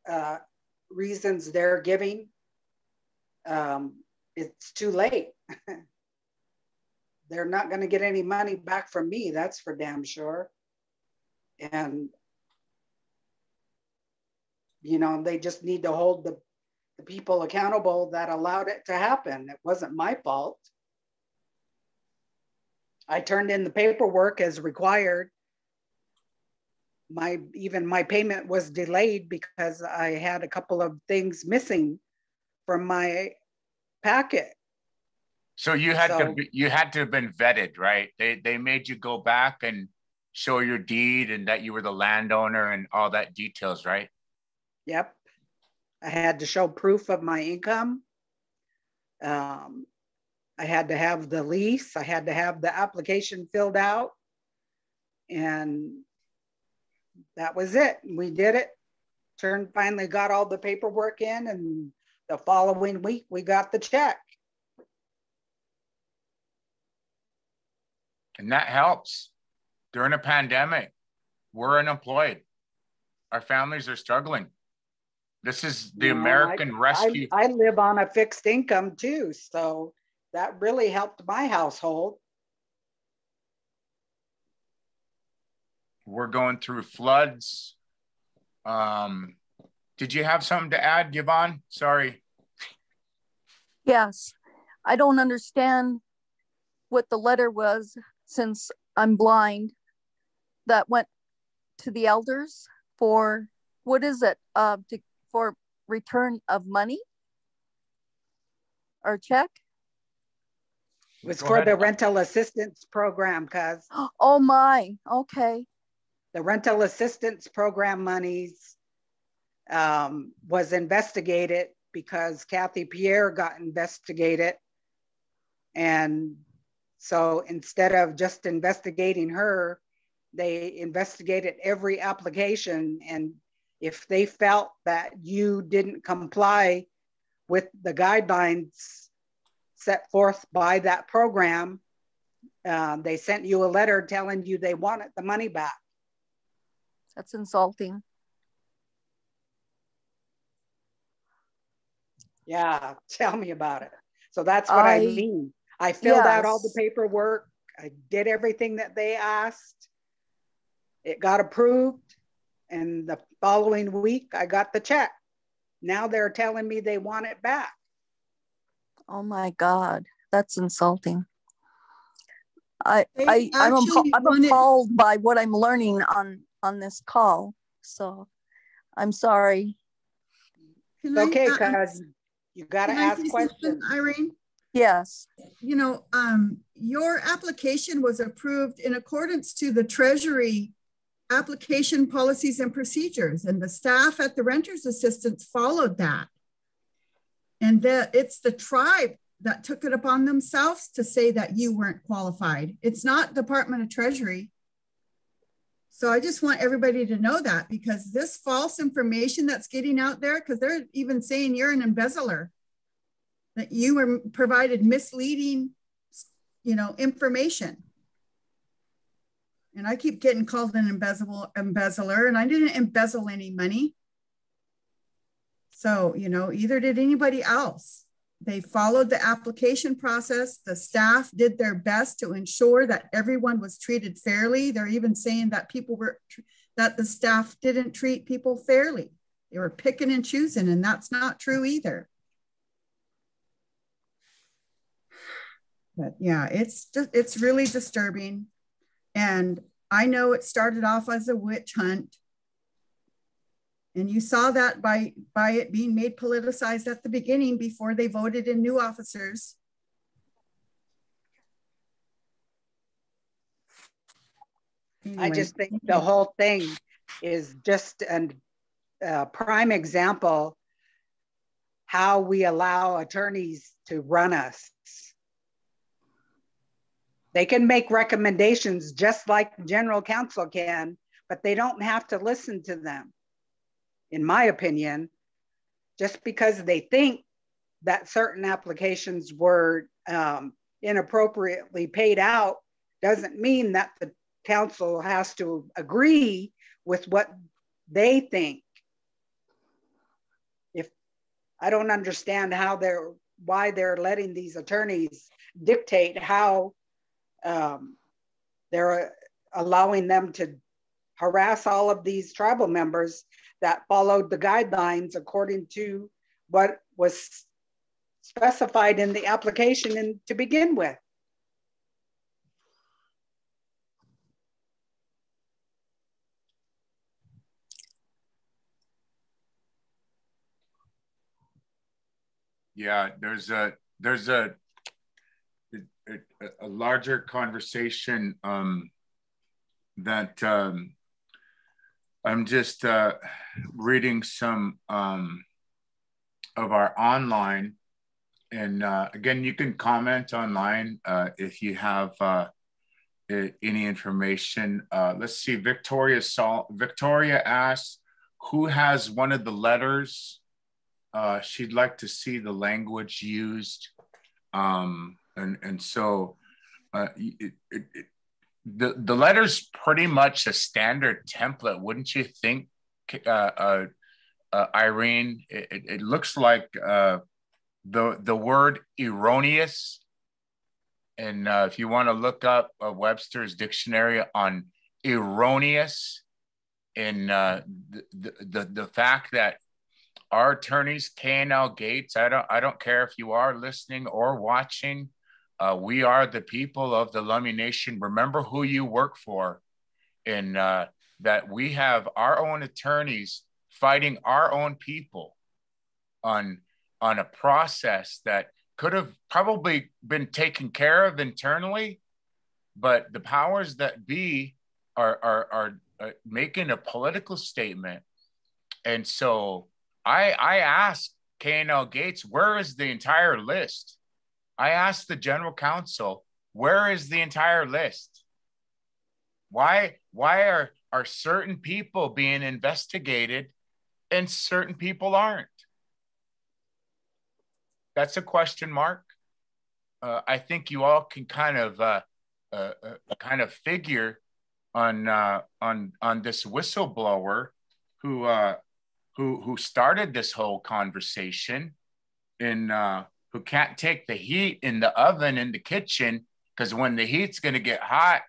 reasons they're giving, it's too late. They're not going to get any money back from me, that's for damn sure. And, they just need to hold the people accountable that allowed it to happen. It wasn't my fault. I turned in the paperwork as required. Even my payment was delayed because I had a couple of things missing from my packet. So you had to have been vetted, right? They made you go back and show your deed and that you were the landowner and all that details, right? Yep. I had to show proof of my income. I had to have the lease. I had to have the application filled out. And that was it. We did it. Finally got all the paperwork in, and the following week we got the check. And that helps. During a pandemic, we're unemployed. Our families are struggling. This is the American Rescue. I live on a fixed income too, so that really helped my household. We're going through floods. Did you have something to add, Yvonne? Sorry. Yes, I don't understand what the letter was since I'm blind that went to the elders for, what is it, for return of money or check? It was for the rental assistance program, cuz. Oh my, okay. The rental assistance program monies was investigated because Kathy Pierre got investigated. And so instead of just investigating her, they investigated every application. And if they felt that you didn't comply with the guidelines set forth by that program, they sent you a letter telling you they wanted the money back. That's insulting. Yeah, tell me about it. So that's what I mean. I filled out all the paperwork. I did everything that they asked. It got approved. And the following week, I got the check. Now they're telling me they want it back. Oh my God, that's insulting. I'm appalled by what I'm learning on this call. So I'm sorry. Okay, because you got to ask questions. Irene? Yes. You know, your application was approved in accordance to the Treasury application policies and procedures, and the staff at the Renters Assistance followed that. And it's the tribe that took it upon themselves to say that you weren't qualified. It's not Department of Treasury. So I just want everybody to know that, because this false information that's getting out there, because they're even saying you're an embezzler, that you were provided misleading, information. And I keep getting called an embezzler, and I didn't embezzle any money. So, either did anybody else. They followed the application process. The staff did their best to ensure that everyone was treated fairly. They're even saying that that the staff didn't treat people fairly. They were picking and choosing, and that's not true either. But yeah, it's really disturbing. And I know it started off as a witch hunt. And you saw that by it being made politicized at the beginning before they voted in new officers. Anyway. I just think the whole thing is just a prime example how we allow attorneys to run us. They can make recommendations just like general counsel can, but they don't have to listen to them. In my opinion, just because they think that certain applications were inappropriately paid out doesn't mean that the council has to agree with what they think. If I don't understand why they're letting these attorneys dictate how they're allowing them to harass all of these tribal members that followed the guidelines according to what was specified in the application and to begin with. Yeah, there's a larger conversation that I'm just reading some of our online, and again, you can comment online if you have any information. Let's see, Victoria asks, who has one of the letters? She'd like to see the language used. And so the letter's pretty much a standard template, wouldn't you think, Irene? It looks like the word erroneous, and if you want to look up Webster's dictionary on erroneous, and the fact that our attorneys, K&L Gates, I don't care if you are listening or watching. We are the people of the Lummi Nation. Remember who you work for, and that we have our own attorneys fighting our own people on a process that could have probably been taken care of internally, but the powers that be are making a political statement. And so I asked K&L Gates, where is the entire list? I asked the general counsel, where is the entire list? Why are certain people being investigated and certain people aren't? That's a question mark. I think you all can kind of figure on this whistleblower who started this whole conversation, and who can't take the heat in the oven in the kitchen, because when the heat's going to get hot,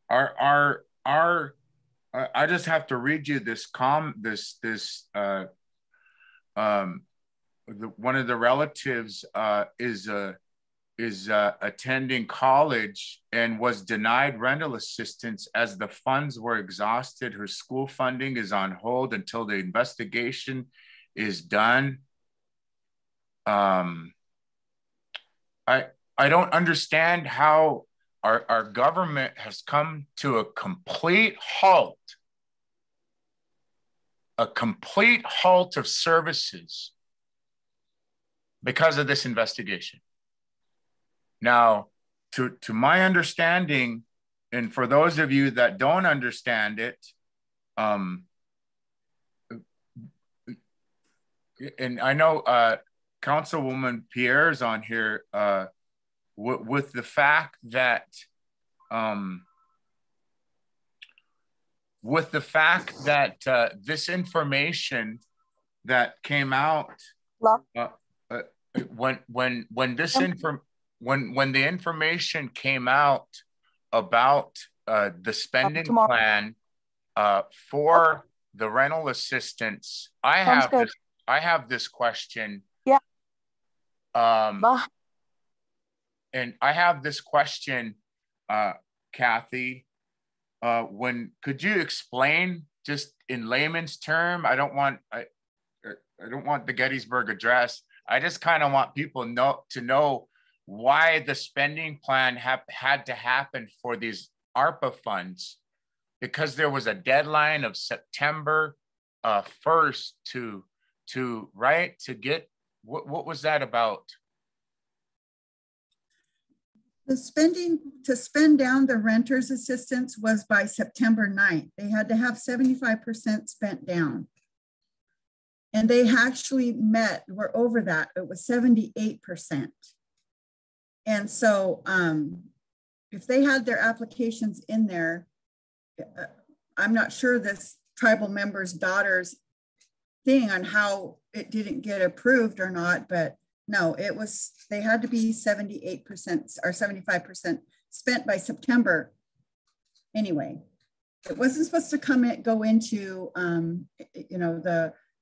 I just have to read you one of the relatives is attending college and was denied rental assistance as the funds were exhausted. Her school funding is on hold until the investigation is done. I don't understand how our government has come to a complete halt of services because of this investigation. Now, to my understanding, and for those of you that don't understand it, and I know Councilwoman Pierre's on here, with the fact that this information that came out, when the information came out about the spending plan for the rental assistance, I have this question. Yeah. And I have this question, Kathy. Could you explain just in layman's term? I don't want the Gettysburg Address. I just kind of want people to know why the spending plan had to happen for these ARPA funds, because there was a deadline of September 1st to get, what was that about? The spending to spend down the renter's assistance was by September 9th. They had to have 75% spent down. And they actually were over that. It was 78%. And so if they had their applications in there, I'm not sure this tribal member's daughter's thing on how it didn't get approved or not, but no, they had to be 78% or 75% spent by September. Anyway, it wasn't supposed to go into,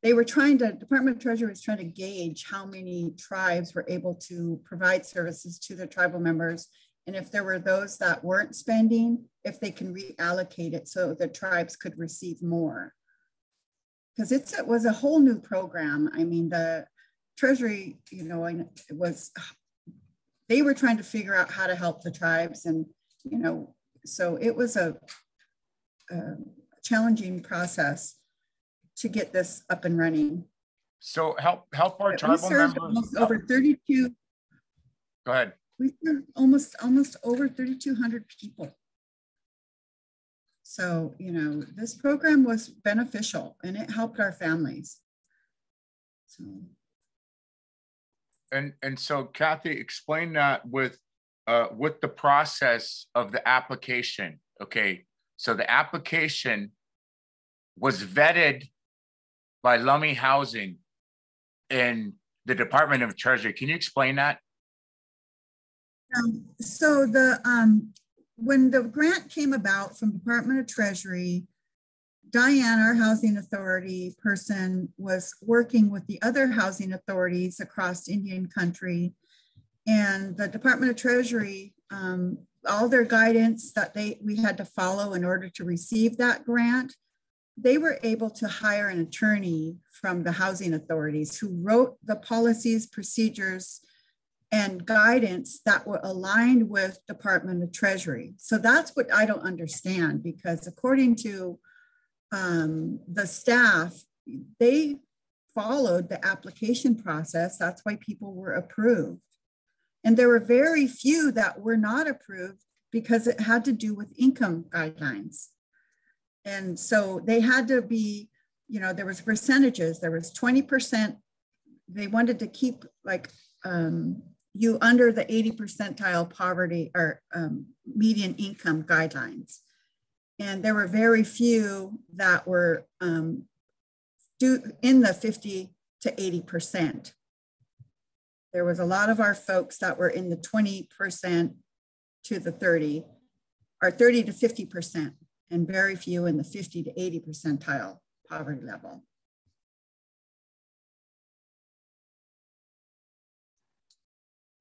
Department of Treasury was trying to gauge how many tribes were able to provide services to their tribal members. And if there were those that weren't spending, if they can reallocate it so the tribes could receive more. Because it was a whole new program. I mean, the Treasury, they were trying to figure out how to help the tribes. And, so it was a challenging process to get this up and running. So help our tribal members. Over 32. Go ahead. We served almost over 3,200 people. So, this program was beneficial and it helped our families. So. And so, Kathy, explain that with the process of the application. Okay, so the application was vetted by Lummi Housing and the Department of Treasury. Can you explain that? So when the grant came about from Department of Treasury, Diane, our housing authority person, was working with the other housing authorities across Indian country, and the Department of Treasury, all their guidance that we had to follow in order to receive that grant, they were able to hire an attorney from the housing authorities who wrote the policies, procedures, and guidance that were aligned with Department of Treasury. So that's what I don't understand, because according to the staff, they followed the application process. That's why people were approved. And there were very few that were not approved because it had to do with income guidelines. And so they had to be, you know, there was percentages, there was 20%. They wanted to keep like you under the 80 percentile poverty or median income guidelines. And there were very few that were in the 50 to 80%. There was a lot of our folks that were in the 20% to the 30, or 30 to 50%, and very few in the 50 to 80 percentile poverty level.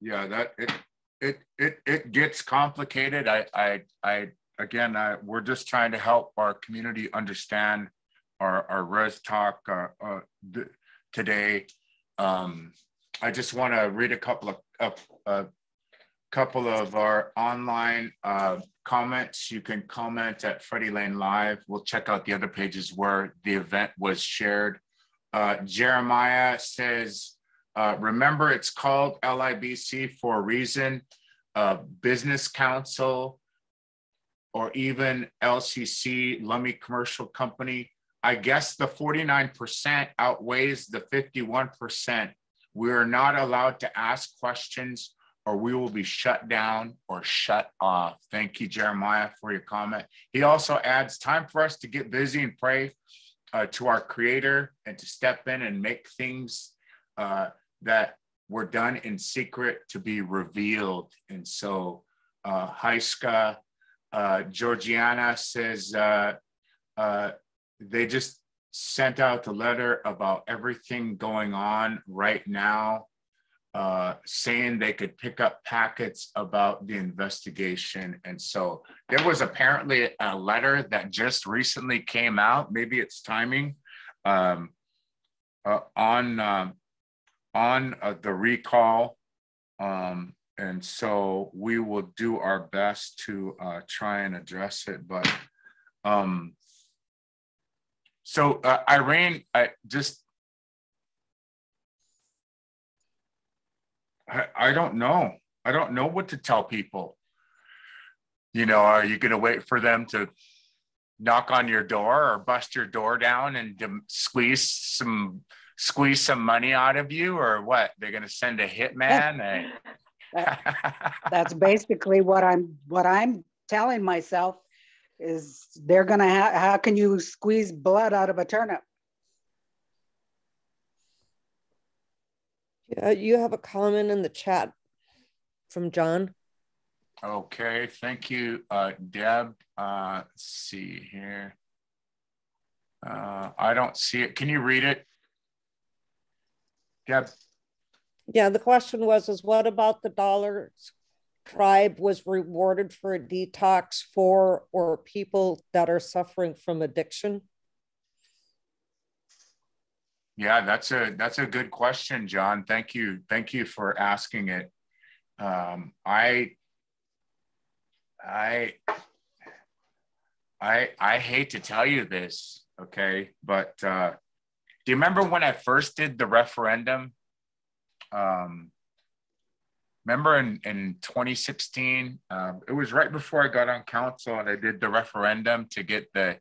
Yeah, that it gets complicated. We're just trying to help our community understand our Rez Talk today. I just want to read a couple of our online comments. You can comment at Freddie Lane Live. We'll check out the other pages where the event was shared. Jeremiah says, remember, it's called LIBC for a reason. Business Council, or even LCC, Lummi Commercial Company. I guess the 49% outweighs the 51%. We are not allowed to ask questions or we will be shut down or shut off. Thank you, Jeremiah, for your comment. He also adds, time for us to get busy and pray to our Creator and to step in and make things that were done in secret to be revealed. And so Heiska, Georgiana says they just sent out a letter about everything going on right now, saying they could pick up packets about the investigation. And so there was apparently a letter that just recently came out, maybe it's timing, on the recall. And so we will do our best to try and address it. But so Irene, I don't know. I don't know what to tell people. You know, are you going to wait for them to knock on your door or bust your door down and squeeze some money out of you, or what? They're going to send a hitman? That's basically what I'm telling myself is they're going to how can you squeeze blood out of a turnip? Yeah, you have a comment in the chat from John. Okay, thank you, Deb. Let's see here. I don't see it. Can you read it, Deb? Yeah, the question was, what about the Dollar Tribe was rewarded for a detox for or people that are suffering from addiction? Yeah, that's a good question, John. Thank you for asking it. I hate to tell you this, okay, but do you remember when I first did the referendum? Remember in 2016, it was right before I got on council, and I did the referendum to get the,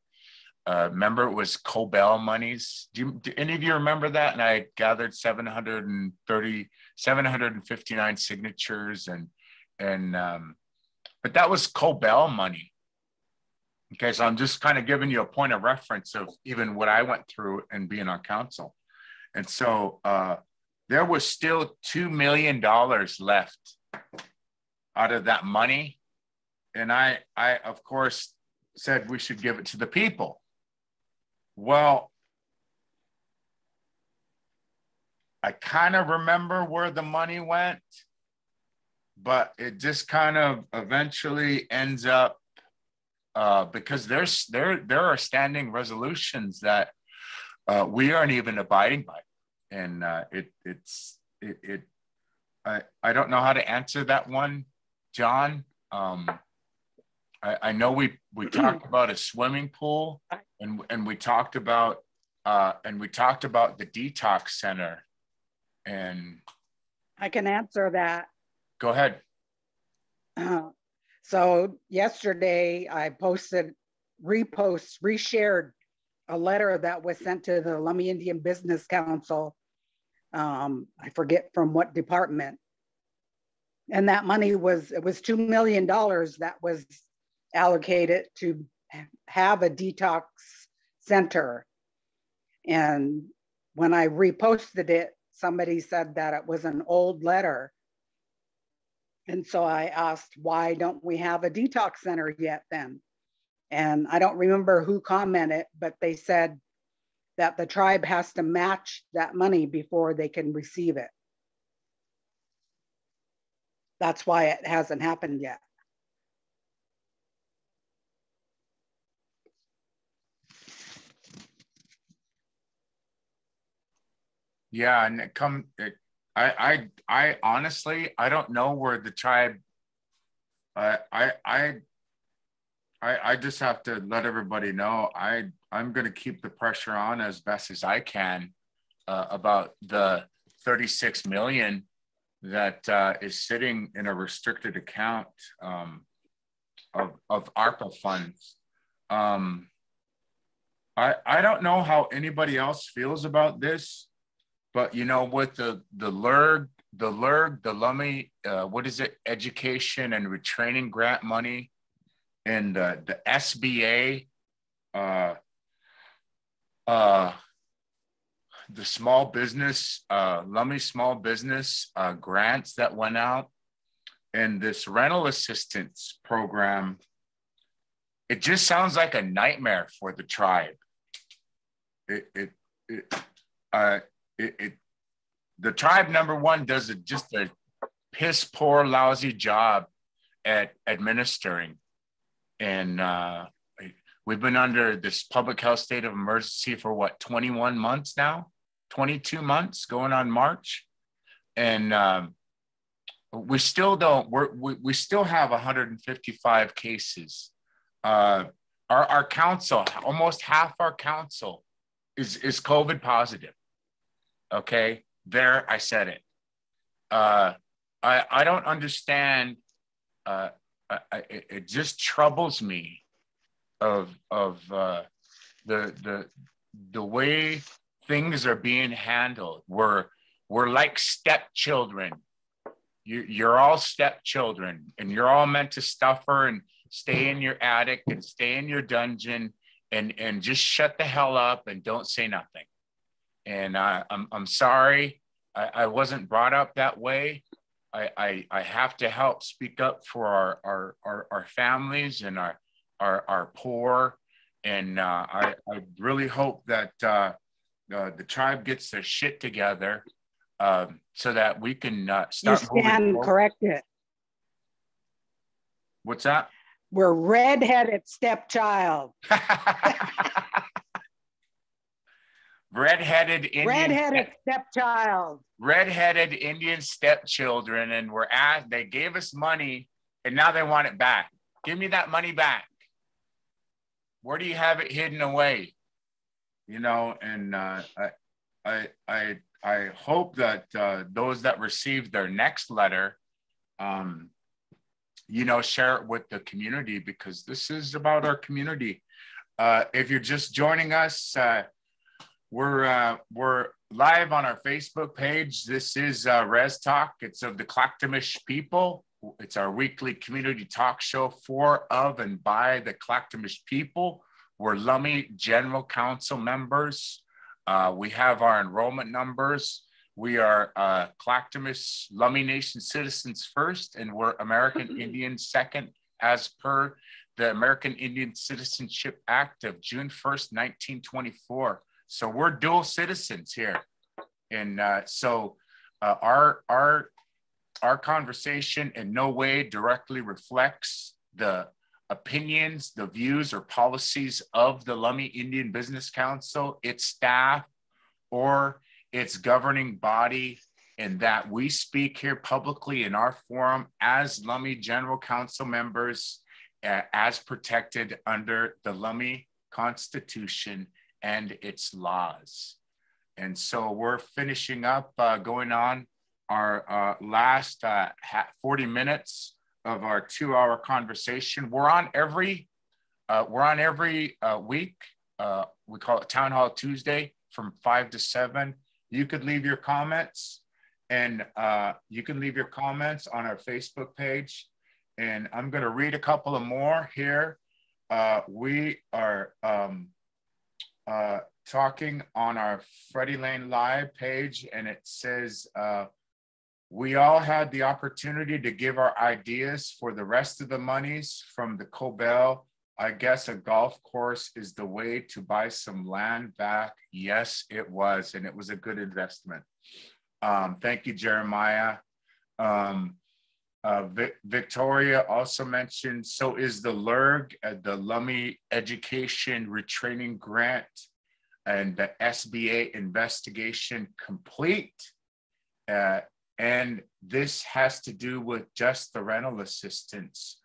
remember it was Cobell monies. Do any of you remember that? And I gathered 759 signatures, but that was Cobell money. Okay, so I'm just kind of giving you a point of reference of even what I went through and being on council. And so there was still $2 million left out of that money. And I of course, said we should give it to the people. Well, I kind of remember where the money went, but it just kind of eventually ends up because there are standing resolutions that we aren't even abiding by, and I don't know how to answer that one, John. I know we talked about a swimming pool, and we talked about the detox center, and I can answer that. Go ahead. So yesterday I reshared a letter that was sent to the Lummi Indian Business Council. I forget from what department. And that money it was $2 million that was allocated to have a detox center. And when I reposted it, somebody said that it was an old letter. And so I asked, why don't we have a detox center yet then? And I don't remember who commented, but they said that the tribe has to match that money before they can receive it. That's why it hasn't happened yet. Yeah, and I honestly, I don't know where the tribe, I just have to let everybody know, I'm going to keep the pressure on as best as I can about the 36 million that is sitting in a restricted account of ARPA funds. I don't know how anybody else feels about this. But you know, with the LRG, the Lummi, what is it? Education and Retraining Grant money, and the SBA, the small business, Lummi small business grants that went out, and this rental assistance program. It just sounds like a nightmare for the tribe. The tribe, number one, does just a piss poor, lousy job at administering. And we've been under this public health state of emergency for what, 21 months now? 22 months going on March. And we still don't, we still have 155 cases. Our council, almost half our council is COVID positive. Okay, there, I said it. I don't understand. It just troubles me of the way things are being handled. We're like stepchildren. You're all stepchildren, and you're all meant to suffer and stay in your attic and stay in your dungeon and just shut the hell up and don't say nothing. And I'm sorry, I wasn't brought up that way. I have to help speak up for our families and our poor. And I really hope that the tribe gets their shit together so that we can start moving forward. You stand corrected. What's that? We're redheaded stepchild. Redheaded stepchild. Redheaded Indian stepchildren, and they gave us money, and now they want it back. Give me that money back. Where do you have it hidden away? You know, and I hope that those that received their next letter, you know, share it with the community, because this is about our community. If you're just joining us, we're live on our Facebook page. This is Rez Talk. It's of the Lhaq'temish people. It's our weekly community talk show for, of, and by the Lhaq'temish people. We're Lummi General Council members. We have our enrollment numbers. We are Lhaq'temish Lummi Nation citizens first, and we're American Indians second, as per the American Indian Citizenship Act of June 1st, 1924. So we're dual citizens here. And our conversation in no way directly reflects the opinions, the views, or policies of the Lummi Indian Business Council, its staff, or its governing body, and that we speak here publicly in our forum as Lummi General Council members as protected under the Lummi Constitution and its laws. And so we're finishing up, going on our last 40 minutes of our 2-hour conversation. We're on every week. We call it Town Hall Tuesday from 5 to 7. You could leave your comments, and you can leave your comments on our Facebook page. And I'm going to read a couple of more here. We are talking on our Freddie Lane Live page, and it says, we all had the opportunity to give our ideas for the rest of the monies from the Cobell. I guess a golf course is the way to buy some land back. Yes, it was, and it was a good investment. Thank you, Jeremiah. Victoria also mentioned, so is the LERG, the Lummi Education Retraining Grant and the SBA investigation complete? And this has to do with just the rental assistance.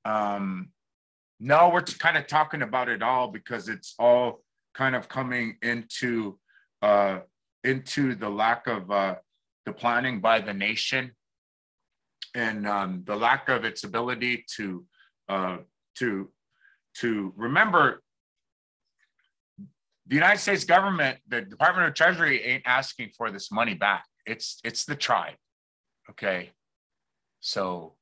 No, we're kind of talking about it all because it's all kind of coming into the lack of the planning by the nation, and the lack of its ability to remember. The United States government, the Department of Treasury ain't asking for this money back. It's the tribe, okay? So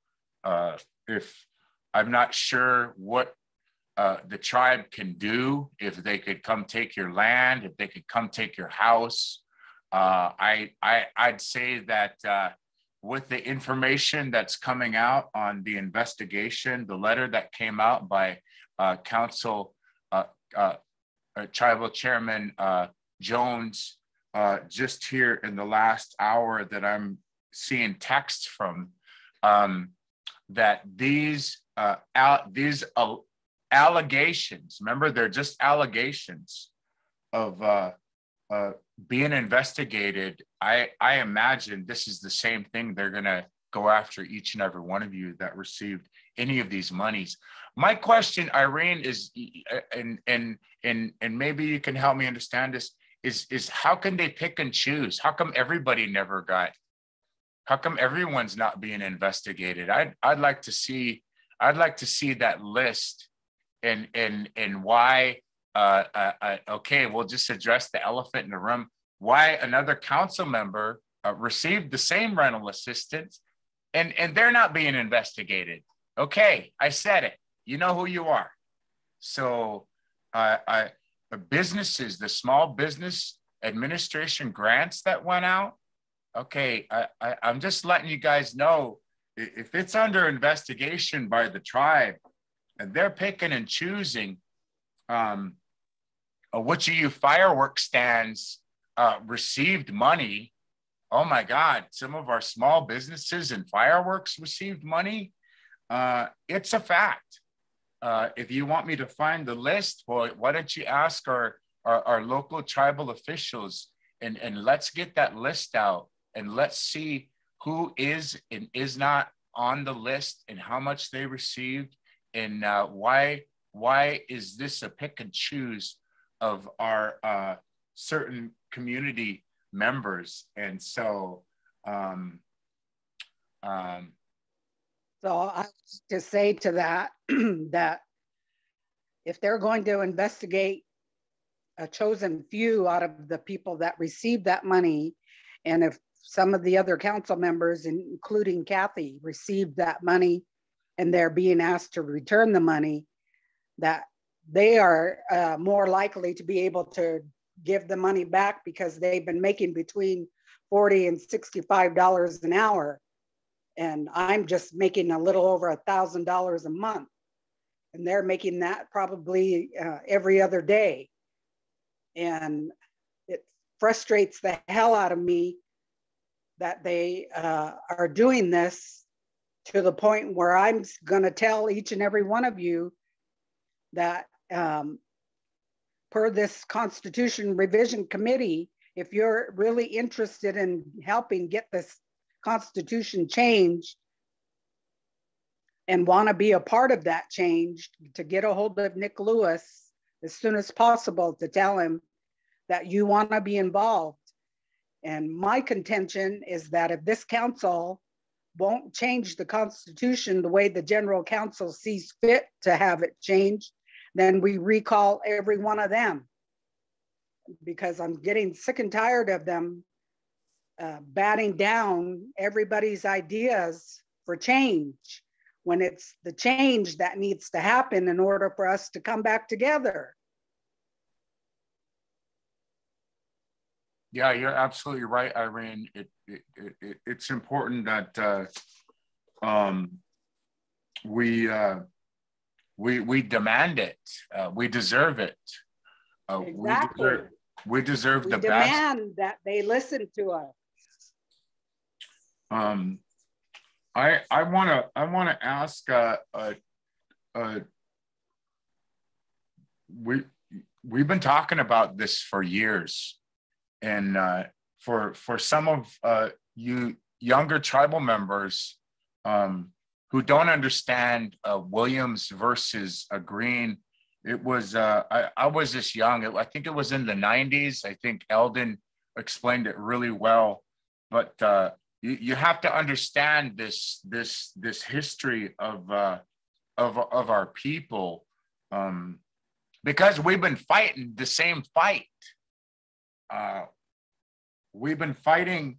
if I'm not sure what the tribe can do, if they could come take your land, if they could come take your house, I'd say that with the information that's coming out on the investigation, the letter that came out by Tribal Chairman Jones, just here in the last hour that I'm seeing texts from, that these allegations, remember, they're just allegations of being investigated. I imagine this is the same thing. They're gonna go after each and every one of you that received any of these monies. My question, Irene, is, and maybe you can help me understand this, is how can they pick and choose? How come everybody never got? How come everyone's not being investigated? I'd like to see that list, and why. Okay, we'll just address the elephant in the room. Why another council member received the same rental assistance, and they're not being investigated? Okay, I said it. You know who you are. So businesses, the small business administration grants that went out, okay, I'm just letting you guys know, if it's under investigation by the tribe and they're picking and choosing which of you fireworks stands received money. Oh my God, some of our small businesses and fireworks received money. It's a fact. If you want me to find the list, well, why don't you ask our local tribal officials, and let's get that list out, and let's see who is and is not on the list and how much they received, and why is this a pick and choose of our certain community members. And so so I just say to that that if they're going to investigate a chosen few out of the people that received that money, and if some of the other council members, including Kathy, received that money and they're being asked to return the money, that they are more likely to be able to give the money back because they've been making between $40 and $65 an hour. And I'm just making a little over $1,000 a month. And they're making that probably every other day. And it frustrates the hell out of me that they are doing this to the point where I'm going to tell each and every one of you that per this Constitution Revision Committee, if you're really interested in helping get this Constitution changed and want to be a part of that change, to get a hold of Nick Lewis as soon as possible to tell him that you want to be involved. And my contention is that if this council won't change the Constitution the way the General Council sees fit to have it changed, then we recall every one of them, because I'm getting sick and tired of them batting down everybody's ideas for change, when it's the change that needs to happen in order for us to come back together. Yeah, you're absolutely right, Irene. It's important that we demand it. We deserve it. Exactly. We deserve the best. We demand that they listen to us. I want to ask. We've been talking about this for years, and for some of you younger tribal members who don't understand Williams versus Green, it was I was this young. I think it was in the 90s. I think Eldon explained it really well, but you have to understand this history of our people, because we've been fighting the same fight. We've been fighting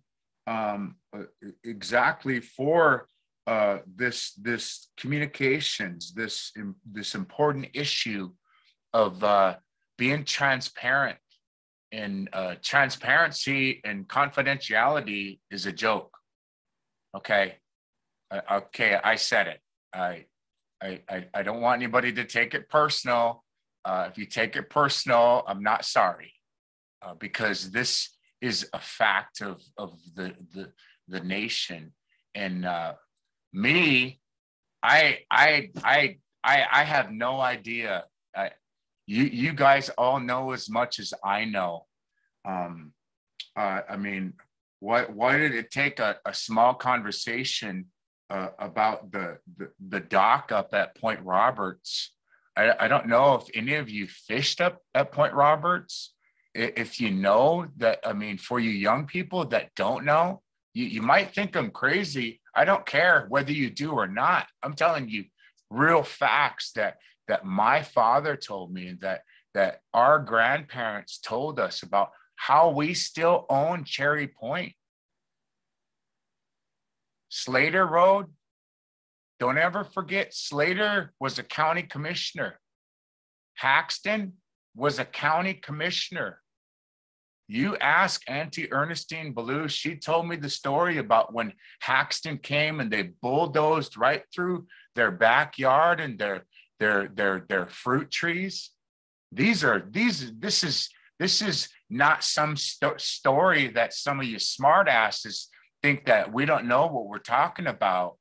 exactly for this communications, this important issue of being transparent. And transparency and confidentiality is a joke. Okay, I said it. I don't want anybody to take it personal. If you take it personal, I'm not sorry, because this is a fact of the nation. And me, I have no idea. You guys all know as much as I know. I mean, why did it take a small conversation about the dock up at Point Roberts? I don't know if any of you fished up at Point Roberts. If you know that, I mean, for you young people that don't know, you might think I'm crazy. I don't care whether you do or not. I'm telling you real facts that my father told me, that our grandparents told us about how we still own Cherry Point. Slater Road, don't ever forget, Slater was a county commissioner. Haxton was a county commissioner. You ask Auntie Ernestine Ballou, she told me the story about when Haxton came and they bulldozed right through their backyard and their fruit trees. This is not some story that some of you smart asses think that we don't know what we're talking about.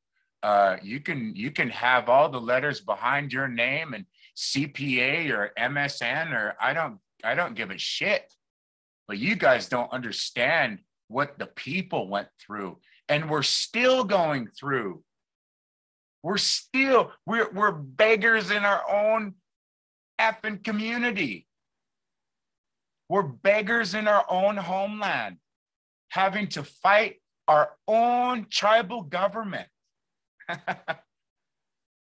You can have all the letters behind your name and CPA or MSN, or I don't give a shit. But you guys don't understand what the people went through, and we're still going through. We're beggars in our own effing community. We're beggars in our own homeland, having to fight our own tribal government.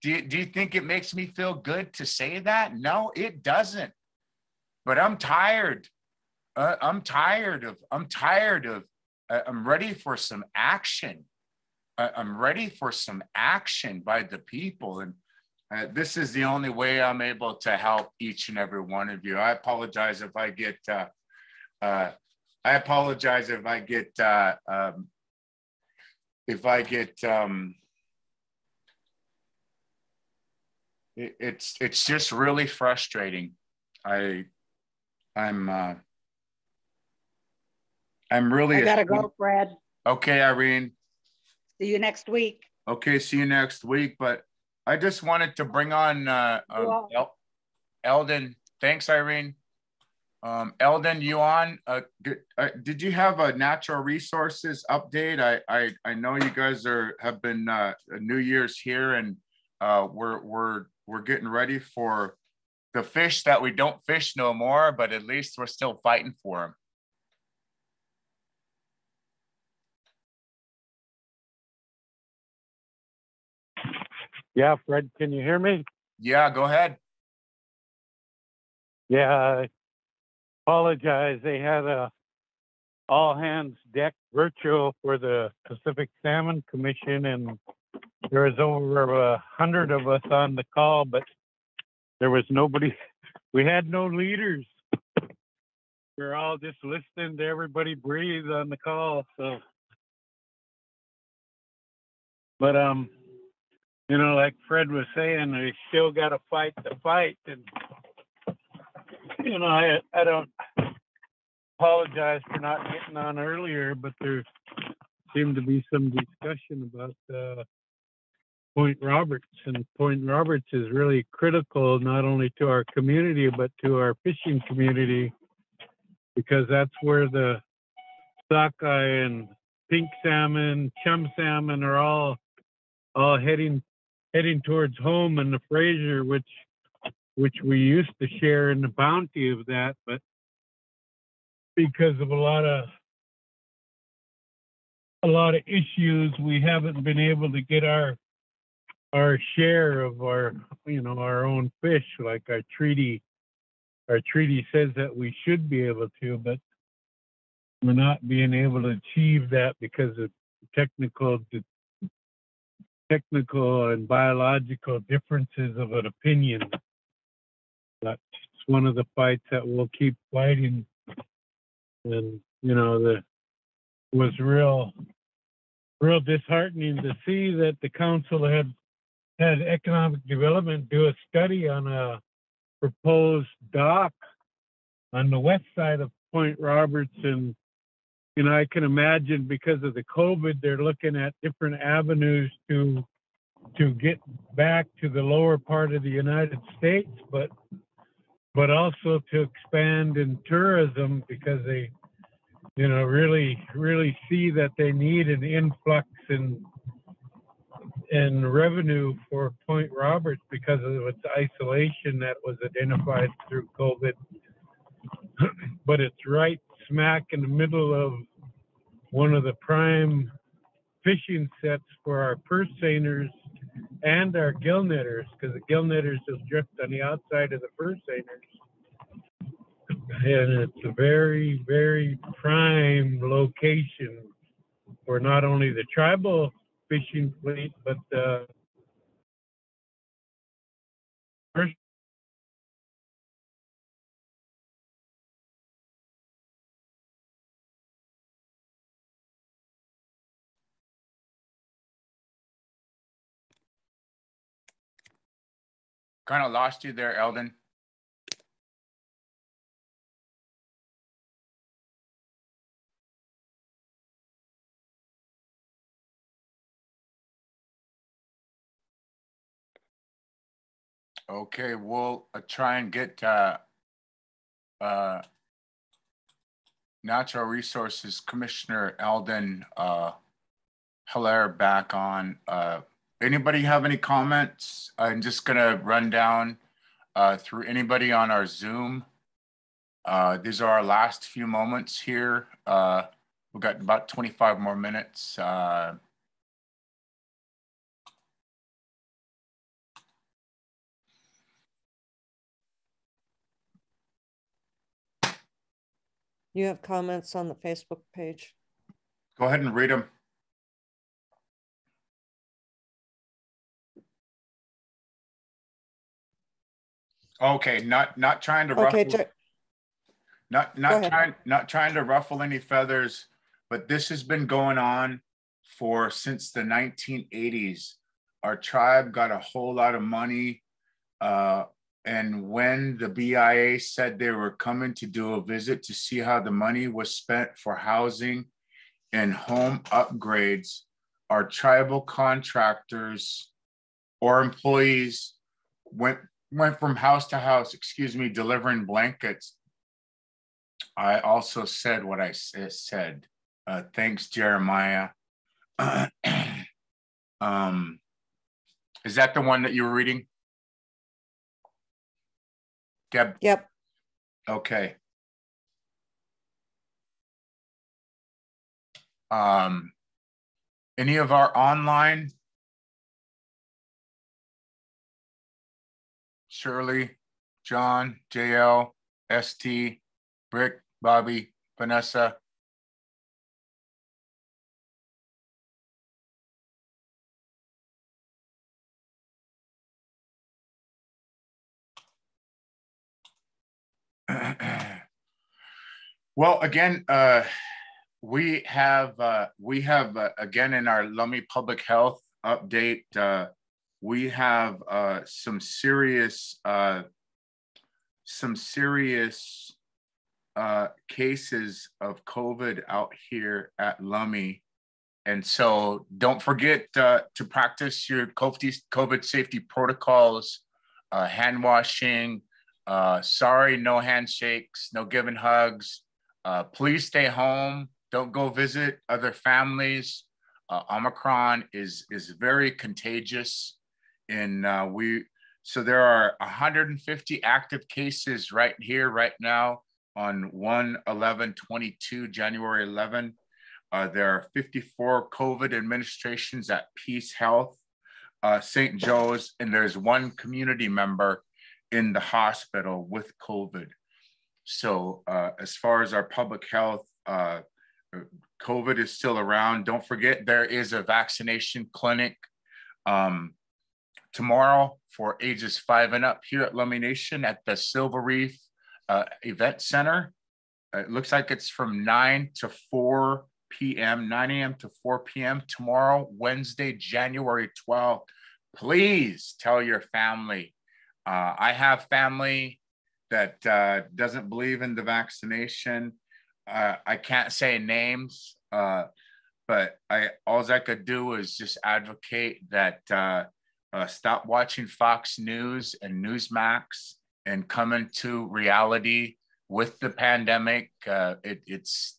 Do you think it makes me feel good to say that? No, it doesn't. But I'm tired. I'm ready for some action. I'm ready for some action by the people. And this is the only way I'm able to help each and every one of you. I apologize if I get, if I get, it's just really frustrating. I'm really. I gotta go, Fred. Okay, Irene. See you next week. Okay, see you next week. But I just wanted to bring on Eldon. Thanks, Irene. Eldon, you on? Did you have a natural resources update? I know you guys have been New Year's here, and we're getting ready for the fish that we don't fish no more, but at least we're still fighting for them. Yeah, Fred, can you hear me? Yeah, go ahead. Yeah, I apologize. They had a all hands deck virtual for the Pacific Salmon Commission, and there was over 100 of us on the call, but there was nobody. We had no leaders. We're all just listening to everybody breathe on the call. So, but you know, like Fred was saying, we still got to fight the fight. And, you know, I don't apologize for not getting on earlier, but there seemed to be some discussion about Point Roberts. And Point Roberts is really critical, not only to our community, but to our fishing community, because that's where the sockeye and pink salmon, chum salmon are all heading towards home, and the Fraser, which we used to share in the bounty of that, but because of a lot of issues, we haven't been able to get our share of our own fish, like our treaty says that we should be able to, but we're not being able to achieve that because of technical and biological differences of an opinion. That's one of the fights that we'll keep fighting. And, you know, it was real disheartening to see that the council had economic development do a study on a proposed dock on the west side of Point Roberts. And, you know, I can imagine because of the COVID, they're looking at different avenues to get back to the lower part of the United States, but also to expand in tourism, because they, you know, really see that they need an influx in revenue for Point Roberts because of its isolation that was identified through COVID. But it's right smack in the middle of one of the prime fishing sets for our purse seiners and our gill netters, because the gill netters will drift on the outside of the purse seiners. And it's a very, very prime location for not only the tribal fishing fleet, but Kind of lost you there, Eldon. Okay, we'll try and get Natural Resources Commissioner Eldon Hilaire back on. Anybody have any comments? I'm just gonna run down through anybody on our Zoom. These are our last few moments here. We've got about 25 more minutes. You have comments on the Facebook page. Go ahead and read them. Okay, not trying to ruffle. Okay, Not trying to ruffle any feathers, but this has been going on for since the 1980s. Our tribe got a whole lot of money. And when the BIA said they were coming to do a visit to see how the money was spent for housing and home upgrades, our tribal contractors or employees went from house to house, delivering blankets. I also said what I said. Thanks, Jeremiah. Is that the one that you were reading? Deb? Yep. Okay. Any of our online? Shirley, John, JL, ST, Brick, Bobby, Vanessa. Well, again, we have again in our Lummi public health update, we have some serious cases of COVID out here at Lummi. And so don't forget to practice your COVID safety protocols, hand washing, sorry, no handshakes, no giving hugs. Please stay home. Don't go visit other families. Omicron is very contagious. And so there are 150 active cases right here, right now on 1/11/22, January 11. There are 54 COVID administrations at Peace Health, St. Joe's, and there's one community member in the hospital with COVID. So as far as our public health, COVID is still around. Don't forget, there is a vaccination clinic tomorrow for ages 5 and up here at Lummi Nation at the Silver Reef Event Center. It looks like it's from 9 to 4 p.m., 9 a.m. to 4 p.m. tomorrow, Wednesday, January 12th. Please tell your family. I have family that doesn't believe in the vaccination. I can't say names, but all I could do is just advocate that stop watching Fox News and Newsmax and come into reality with the pandemic. It's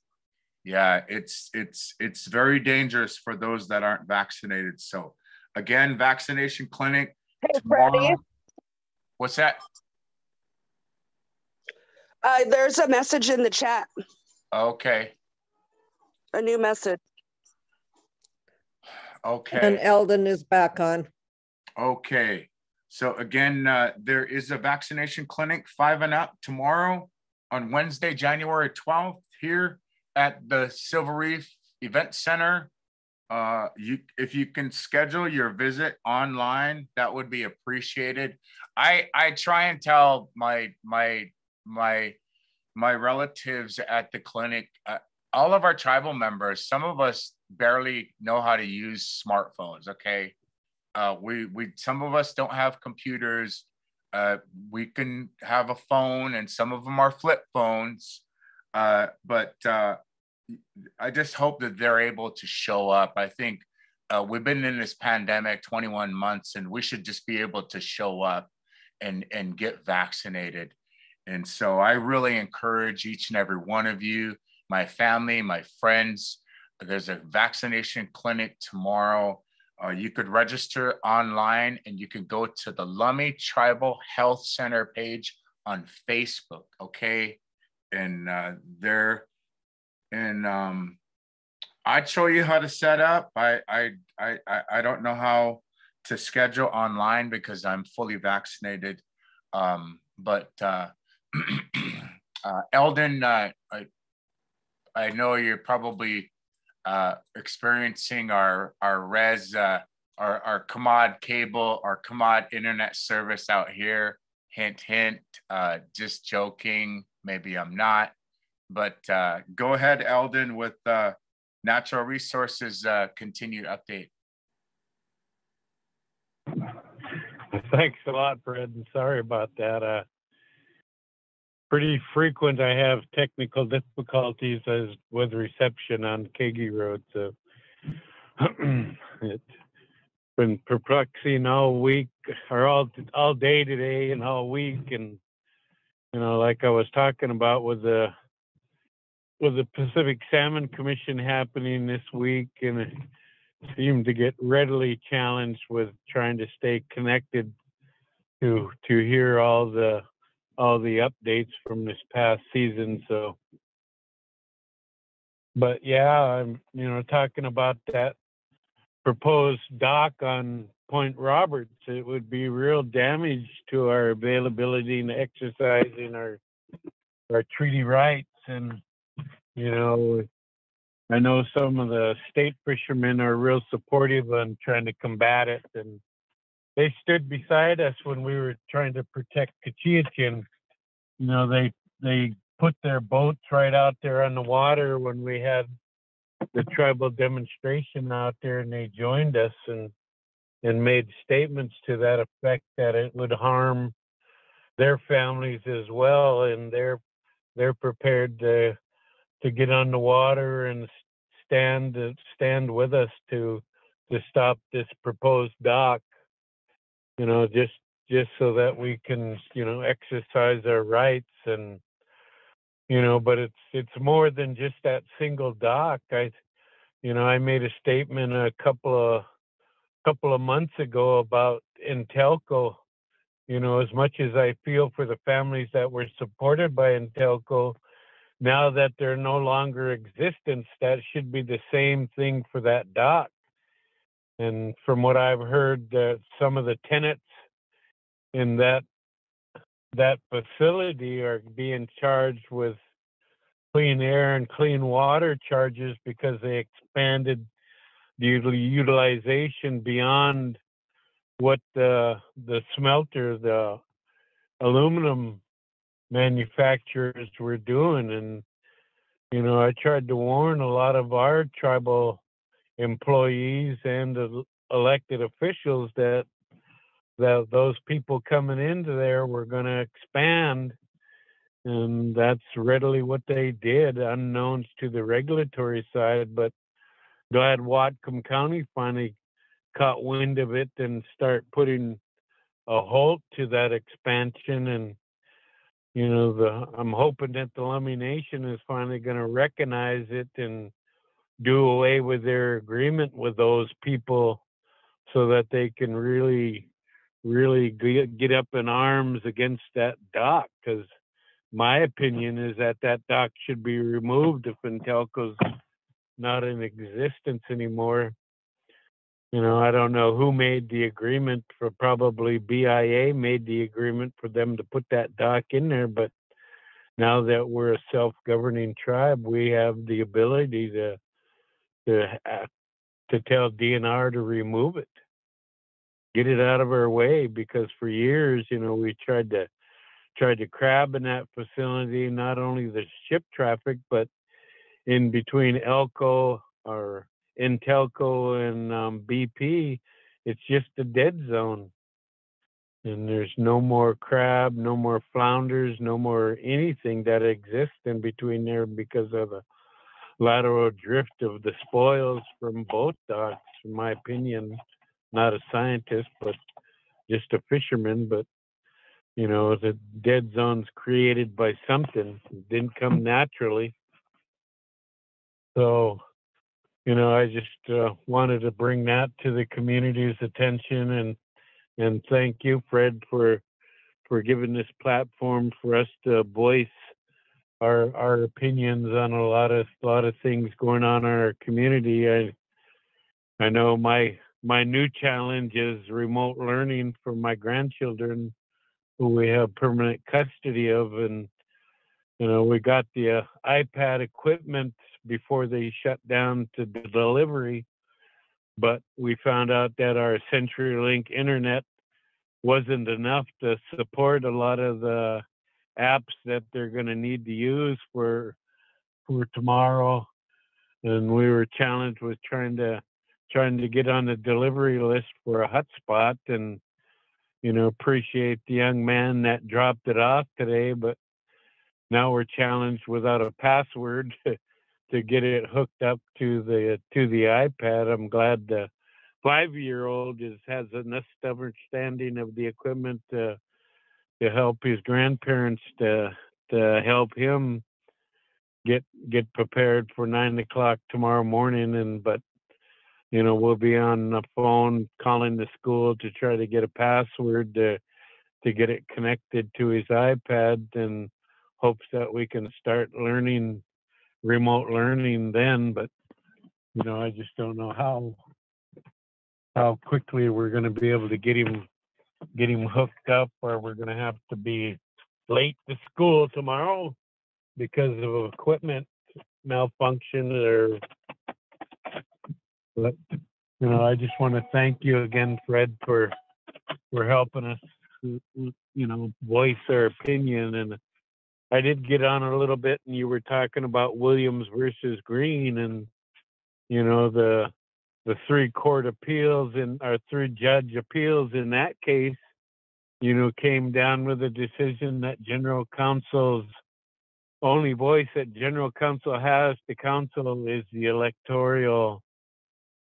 very dangerous for those that aren't vaccinated. So again, vaccination clinic tomorrow. Freddie. What's that? There's a message in the chat. Okay. A new message. Okay. And Eldon is back on. Okay. So again, there is a vaccination clinic 5 and up tomorrow on Wednesday, January 12th here at the Silver Reef Event Center. If you can schedule your visit online, that would be appreciated. I try and tell my relatives at the clinic, all of our tribal members, some of us barely know how to use smartphones. Okay, some of us don't have computers. We can have a phone, and some of them are flip phones. But I just hope that they're able to show up. I think we've been in this pandemic 21 months, and we should just be able to show up and get vaccinated. And so I really encourage each and every one of you, my family, my friends. There's a vaccination clinic tomorrow. You could register online, and you can go to the Lummi Tribal Health Center page on Facebook, okay? And I'd show you how to set up. I don't know how to schedule online because I'm fully vaccinated. But Eldon, I know you're probably experiencing our Rez, our Commod cable, our Commod internet service out here. Hint, hint, just joking. Maybe I'm not. But go ahead, Eldon, with Natural Resources continued update. Thanks a lot, Fred, and sorry about that. Pretty frequent I have technical difficulties as with reception on Kagi Road, so it's been perplexing all week, or all day today and all week. And like I was talking about with the Pacific Salmon Commission happening this week, and it seemed to get readily challenged with trying to stay connected to hear all the updates from this past season. So, but yeah, I'm talking about that proposed dock on Point Roberts. It would be real damage to our availability and exercising our treaty rights. And I know some of the state fishermen are real supportive on trying to combat it, and they stood beside us when we were trying to protect Kachiatkin. They put their boats right out there on the water when we had the tribal demonstration out there, and they joined us and made statements to that effect that it would harm their families as well, and they're prepared to get on the water and stand with us to stop this proposed dock. Just so that we can exercise our rights. And but it's more than just that single dock. I made a statement a couple of months ago about Intelco. As much as I feel for the families that were supported by Intelco, now that they're no longer existence, that should be the same thing for that dock. And from what I've heard, some of the tenants in that facility are being charged with clean air and clean water charges because they expanded the utilization beyond what the smelter, the aluminum manufacturers were doing. And I tried to warn a lot of our tribal employees and elected officials that those people coming into there were going to expand, and that's readily what they did, unknowns to the regulatory side. But glad Whatcom County finally caught wind of it and start putting a halt to that expansion. And I'm hoping that the Lummi Nation is finally going to recognize it and do away with their agreement with those people, so that they can really get up in arms against that dock. Because my opinion is that dock should be removed if Intelco's not in existence anymore. I don't know who made the agreement, for probably BIA made the agreement for them to put that dock in there. But now that we're a self-governing tribe, we have the ability to tell DNR to remove it, get it out of our way. Because for years, we tried to crab in that facility, not only the ship traffic, but in between Elko or Intelco and BP, it's just a dead zone. And there's no more crab, no more flounders, no more anything that exists in between there because of the lateral drift of the spoils from both docks, in my opinion. Not a scientist, but just a fisherman. But the dead zone's created by something. It didn't come naturally. So I just wanted to bring that to the community's attention, and thank you, Fred, for giving this platform for us to voice our opinions on a lot of things going on in our community. I know my new challenge is remote learning for my grandchildren, who we have permanent custody of, and we got the iPad equipment before they shut down to the delivery, but we found out that our CenturyLink internet wasn't enough to support a lot of the apps that they're going to need to use for tomorrow. and we were challenged with trying to get on the delivery list for a hotspot, and appreciate the young man that dropped it off today, but now we're challenged without a password to get it hooked up to the iPad. I'm glad the 5-year-old has enough understanding of the equipment to help his grandparents to help him get prepared for 9 o'clock tomorrow morning. But we'll be on the phone calling the school to try to get a password to get it connected to his iPad, and hopes that we can start learning remote learning then. But I just don't know how quickly we're going to be able to get him hooked up, or we're going to have to be late to school tomorrow because of equipment malfunction. But I just want to thank you again, Fred, for helping us voice our opinion. And I did get on a little bit, and you were talking about Williams versus Green, and the 3-court appeals and our 3-judge appeals in that case, came down with a decision that general counsel's only voice that general counsel has to counsel is the electoral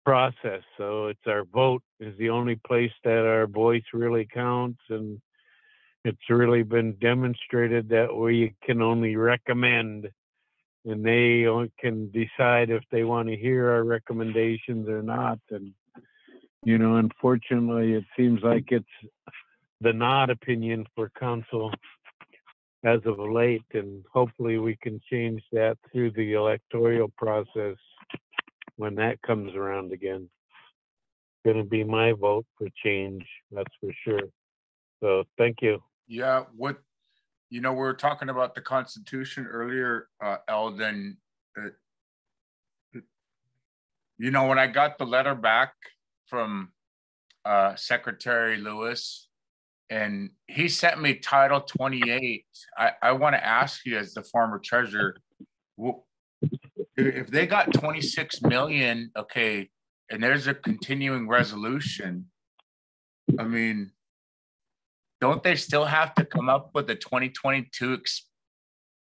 process. So it's our vote is the only place that our voice really counts, and it's really been demonstrated that we can only recommend, and they can decide if they want to hear our recommendations or not. And unfortunately, it seems like it's the not opinion for council as of late, and hopefully we can change that through the electoral process when that comes around again. It's going to be my vote for change, that's for sure. So thank you. Yeah, we were talking about the Constitution earlier, Eldon. When I got the letter back from Secretary Lewis, and he sent me Title 28, I want to ask you, as the former treasurer, if they got 26 million, okay, and there's a continuing resolution, I mean, don't they still have to come up with a 2022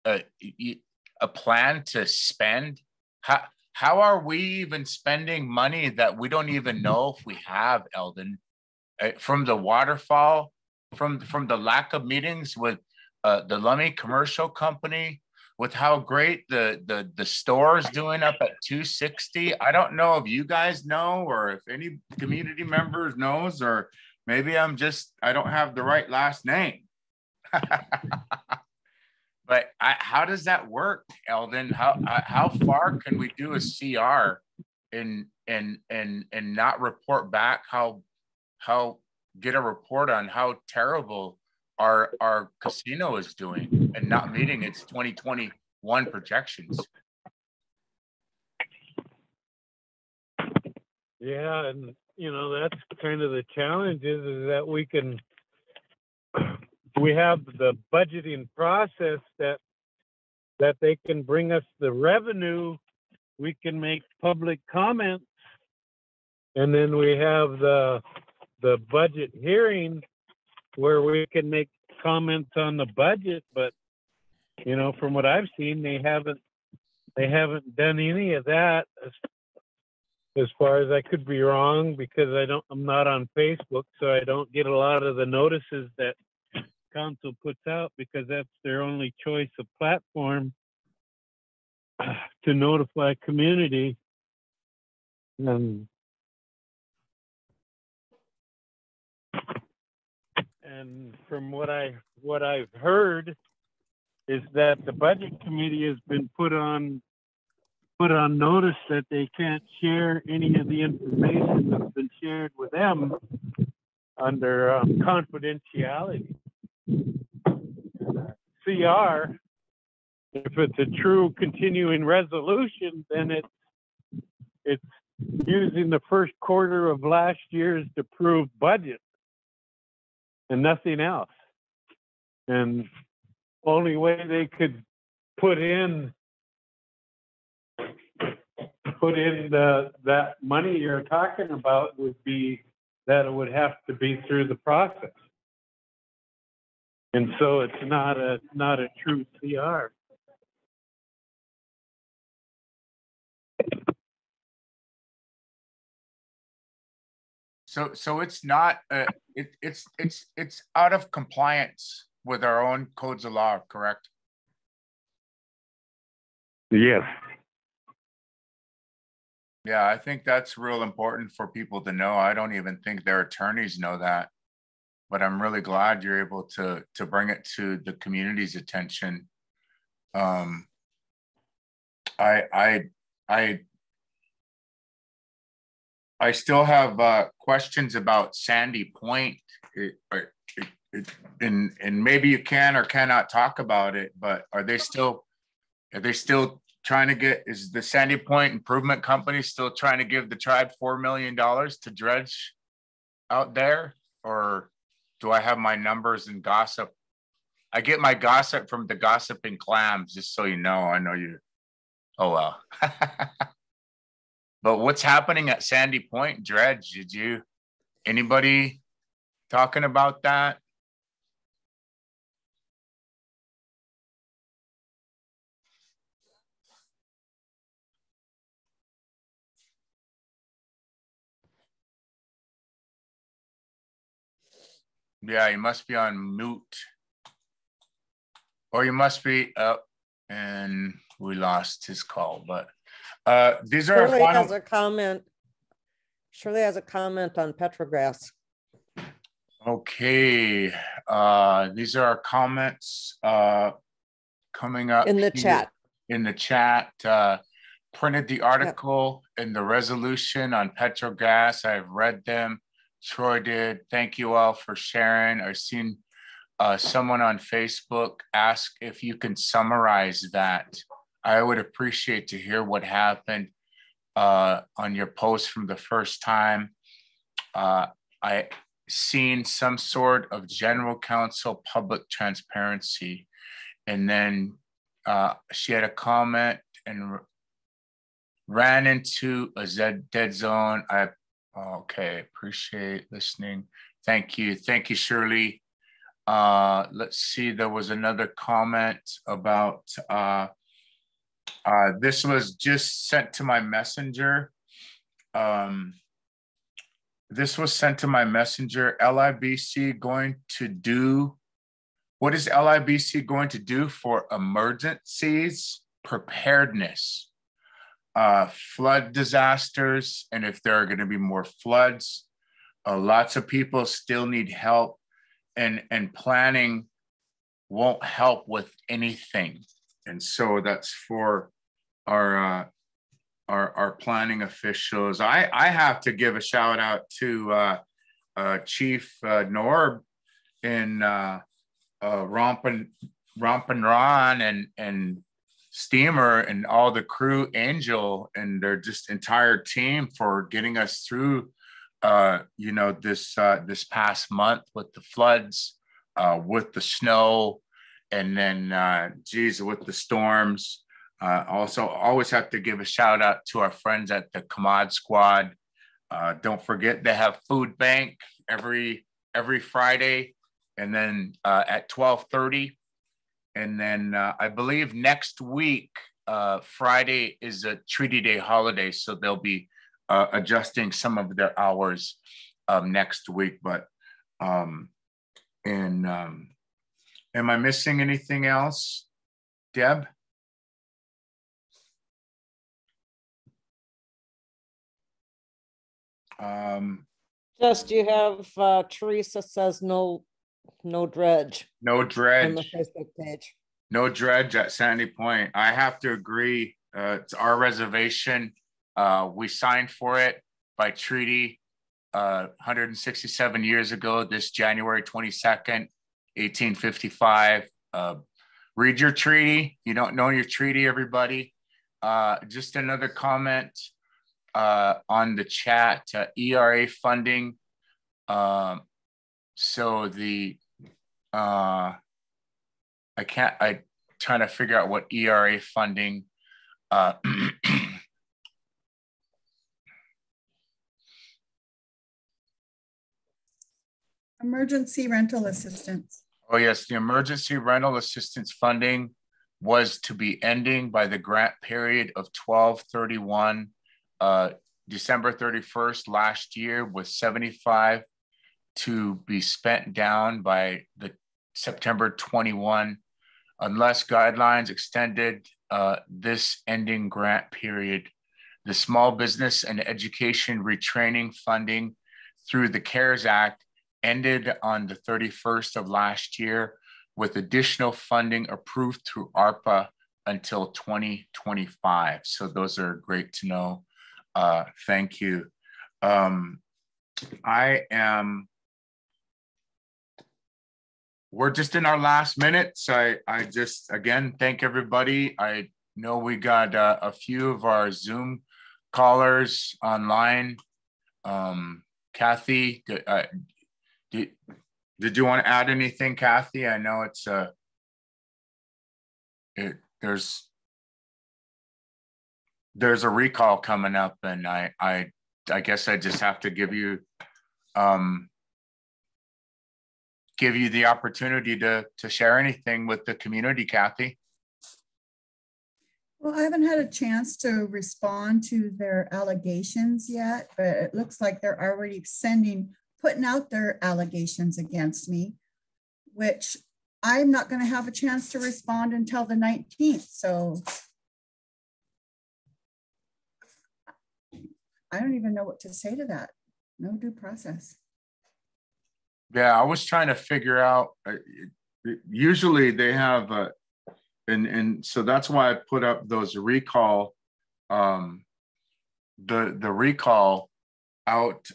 a plan to spend? How are we even spending money that we don't even know if we have, Eldon? From the waterfall, from the lack of meetings with the Lummi Commercial Company, with how great the store is doing up at 260. I don't know if you guys know, or if any community members knows, or maybe I don't have the right last name. But how does that work, Eldon? How far can we do a CR and not report back how get a report on how terrible our casino is doing and not meeting its 2021 projections? Yeah, and that's kind of the challenge is that we have the budgeting process that they can bring us the revenue, we can make public comments, and then we have the budget hearing where we can make comments on the budget. But from what I've seen, they haven't done any of that. As far as I could be wrong, because I'm not on Facebook, so I don't get a lot of the notices that council puts out, because that's their only choice of platform to notify community. And from what I've heard is that the budget committee has been put on notice that they can't share any of the information that's been shared with them under confidentiality. CR, if it's a true continuing resolution, then it's using the first quarter of last year's approved budget and nothing else. And only way they could put in put in that money you're talking about would be that it would have to be through the process. And so it's not a true CR. So it's not it's out of compliance with our own codes of law, correct? Yes. Yeah, I think that's real important for people to know. I don't even think their attorneys know that, but I'm really glad you're able to bring it to the community's attention. I still have questions about Sandy Point, and maybe you can or cannot talk about it. But are they still trying to get? Is the Sandy Point Improvement Company still trying to give the tribe $4 million to dredge out there, or do I have my numbers and gossip? I get my gossip from the Gossiping Clams, just so you know. I know you. Oh well. But what's happening at Sandy Point dredge? Anybody talking about that? Yeah, you must be on mute. Or you must be up, and we lost his call, but these are Shirley has a comment. Shirley has a comment on Petrogras. Okay, these are our comments coming up in the chat. In the chat, printed the article and the resolution on Petrogras. I've read them. Troy did. Thank you all for sharing. I've seen someone on Facebook ask if you can summarize that. I would appreciate to hear what happened on your post from the first time. I seen some sort of general counsel public transparency, and then she had a comment and ran into a dead zone. Okay, appreciate listening. Thank you, Shirley. Let's see, there was another comment about this was just sent to my messenger. This was sent to my messenger. LIBC going to do, what is LIBC going to do for emergencies preparedness, flood disasters, and if there are going to be more floods? Lots of people still need help, and planning won't help with anything. And so that's for our planning officials. I have to give a shout out to Chief Norb in Rompin Ron and Steamer and all the crew, Angel, and their just entire team for getting us through this past month with the floods, with the snow, and then with the storms. Also, always have to give a shout out to our friends at the Commod Squad. Don't forget they have food bank every Friday, and then at 12:30. And then I believe next week, Friday is a Treaty Day holiday, so they'll be adjusting some of their hours next week. But am I missing anything else, Deb? Just you have Teresa says no dredge. No dredge on the Facebook page. No dredge at Sandy Point. I have to agree. It's our reservation. We signed for it by treaty 167 years ago, this January 22nd, 1855. Read your treaty. You don't know your treaty, everybody. Just another comment on the chat, ERA funding. So the, I'm trying to figure out what ERA funding, Emergency rental assistance. Oh yes, the emergency rental assistance funding was to be ending by the grant period of 12/31, December 31st last year, with 75 to be spent down by the September 21, unless guidelines extended this ending grant period. The small business and education retraining funding through the CARES Act ended on the 31st of last year, with additional funding approved through ARPA until 2025. So those are great to know. Thank you. We're just in our last minutes. I just, again, thank everybody. I know we got a few of our Zoom callers online. Kathy, did you want to add anything, Kathy? I know it's there's a recall coming up, and I guess I just have to give you the opportunity to share anything with the community, Kathy. Well, I haven't had a chance to respond to their allegations yet, but it looks like they're already putting out their allegations against me, which I'm not going to have a chance to respond until the 19th. So I don't even know what to say to that. No due process. Yeah, I was trying to figure out, usually they have, and so that's why I put up those recall, the recall out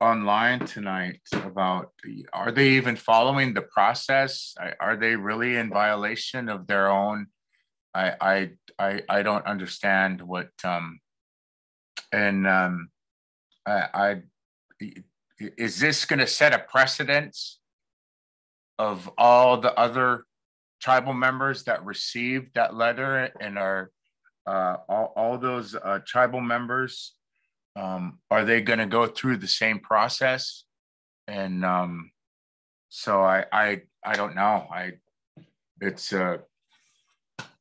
online tonight about, are they even following the process? Are they really in violation of their own? I don't understand what, is this going to set a precedence of all the other tribal members that received that letter, and are all those tribal members, are they going to go through the same process? And so I don't know.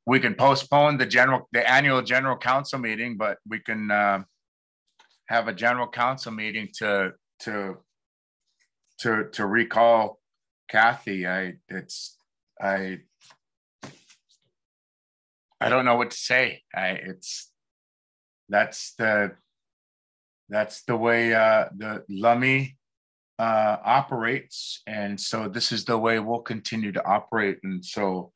We can postpone the annual general council meeting, but we can have a general council meeting to recall Kathy. I don't know what to say. That's the way the Lummi operates, and so this is the way we'll continue to operate. And so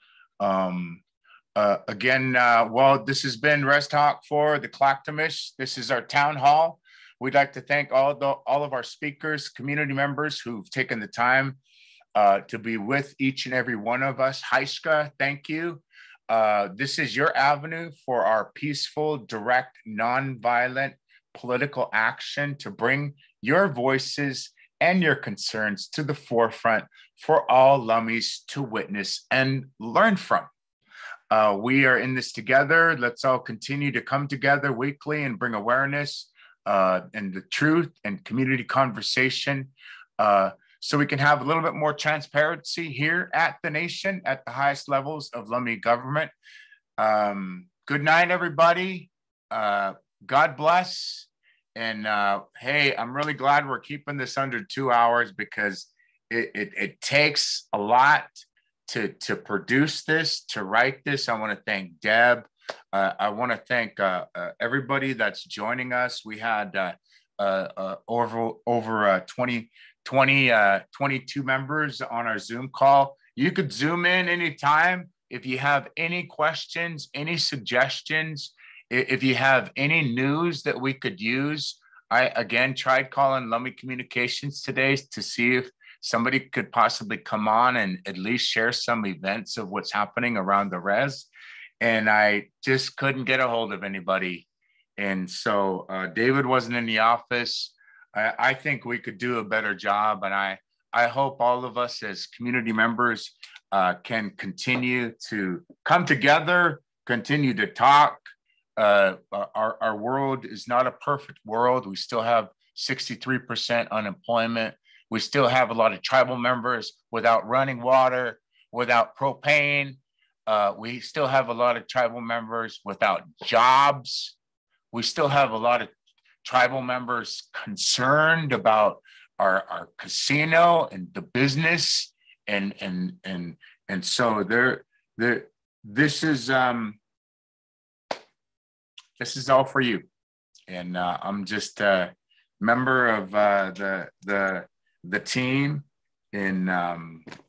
again, well, this has been Rez Talk for the Lhaq'temish. This is our town hall. We'd like to thank all of our speakers, community members who've taken the time to be with each and every one of us. Haiska, thank you. This is your avenue for our peaceful, direct, nonviolent political action to bring your voices and your concerns to the forefront for all Lummis to witness and learn from. We are in this together. Let's all continue to come together weekly and bring awareness and the truth and community conversation, so we can have a little bit more transparency here at the nation, at the highest levels of Lummi government. Good night, everybody. God bless. And hey, I'm really glad we're keeping this under 2 hours, because it takes a lot to produce this, to write this. I want to thank Deb. I want to thank everybody that's joining us. We had over 22 members on our Zoom call. You could Zoom in anytime. If you have any questions, any suggestions, if you have any news that we could use. I, again, tried calling Lummi Communications today to see if somebody could possibly come on and at least share some events of what's happening around the Rez. And I just couldn't get a hold of anybody. And so David wasn't in the office. I think we could do a better job. And I hope all of us as community members can continue to come together, continue to talk. Our world is not a perfect world. We still have 63% unemployment. We still have a lot of tribal members without running water, without propane. We still have a lot of tribal members without jobs. We still have a lot of tribal members concerned about our casino and the business, and so this is all for you. And I'm just a member of the team, and I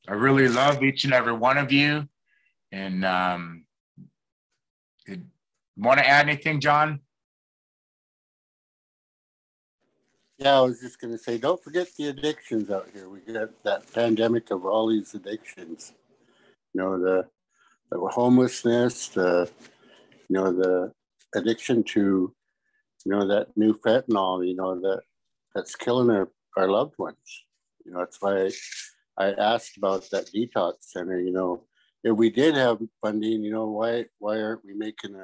really love each and every one of you. And want to add anything, John? Yeah, I was just going to say, don't forget the addictions out here. We got that pandemic of all these addictions. You know, the homelessness, the addiction to, that new fentanyl, that's killing our loved ones. That's why I asked about that detox center. If we did have funding, why aren't we making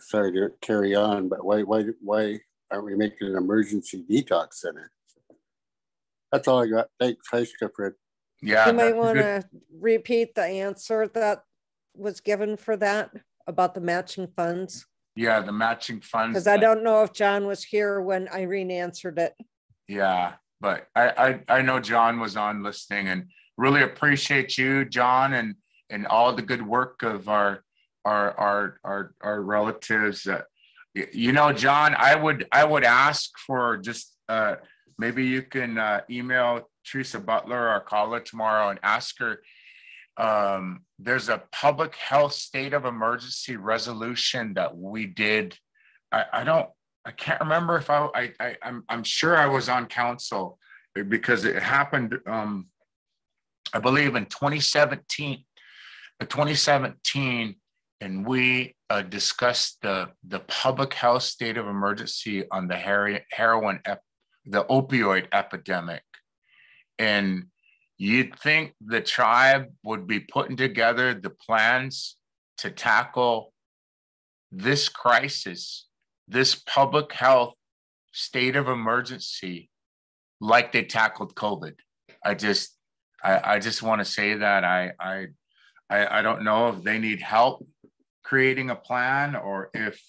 sorry to carry on, but why aren't we making an emergency detox center? That's all I got. Thanks, Fred. Yeah. You might want to repeat the answer that was given for that about the matching funds. Yeah, the matching funds. Because I don't know if John was here when Irene answered it. Yeah, but I know John was on listening, and really appreciate you, John, and all the good work of our relatives. John, I would ask for just maybe you can email Teresa Butler or call her tomorrow and ask her. There's a public health state of emergency resolution that we did. I can't remember if I'm sure I was on council because it happened, I believe in 2017, and we discussed the public health state of emergency on the heroin, the opioid epidemic. And you'd think the tribe would be putting together the plans to tackle this crisis, this public health state of emergency, like they tackled COVID. I just want to say that I don't know if they need help creating a plan, or if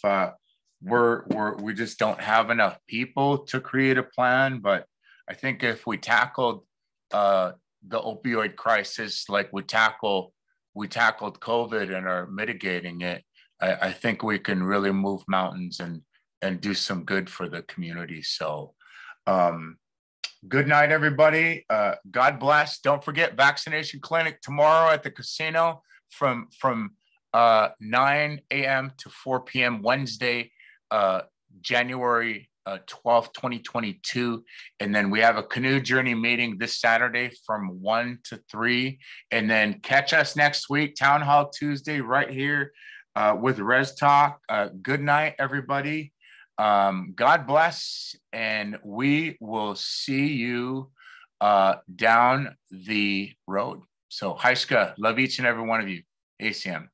we just don't have enough people to create a plan. But I think if we tackled the opioid crisis like we tackled COVID and are mitigating it, I think we can really move mountains and do some good for the community. So good night, everybody. God bless. Don't forget vaccination clinic tomorrow at the casino from 9 a.m. to 4 p.m. Wednesday, January 12th, 2022. And then we have a canoe journey meeting this Saturday from 1 to 3. And then catch us next week, Town Hall Tuesday, right here with Rez Talk. Good night, everybody. God bless, and we will see you down the road. So, Haiska, love each and every one of you. ACM.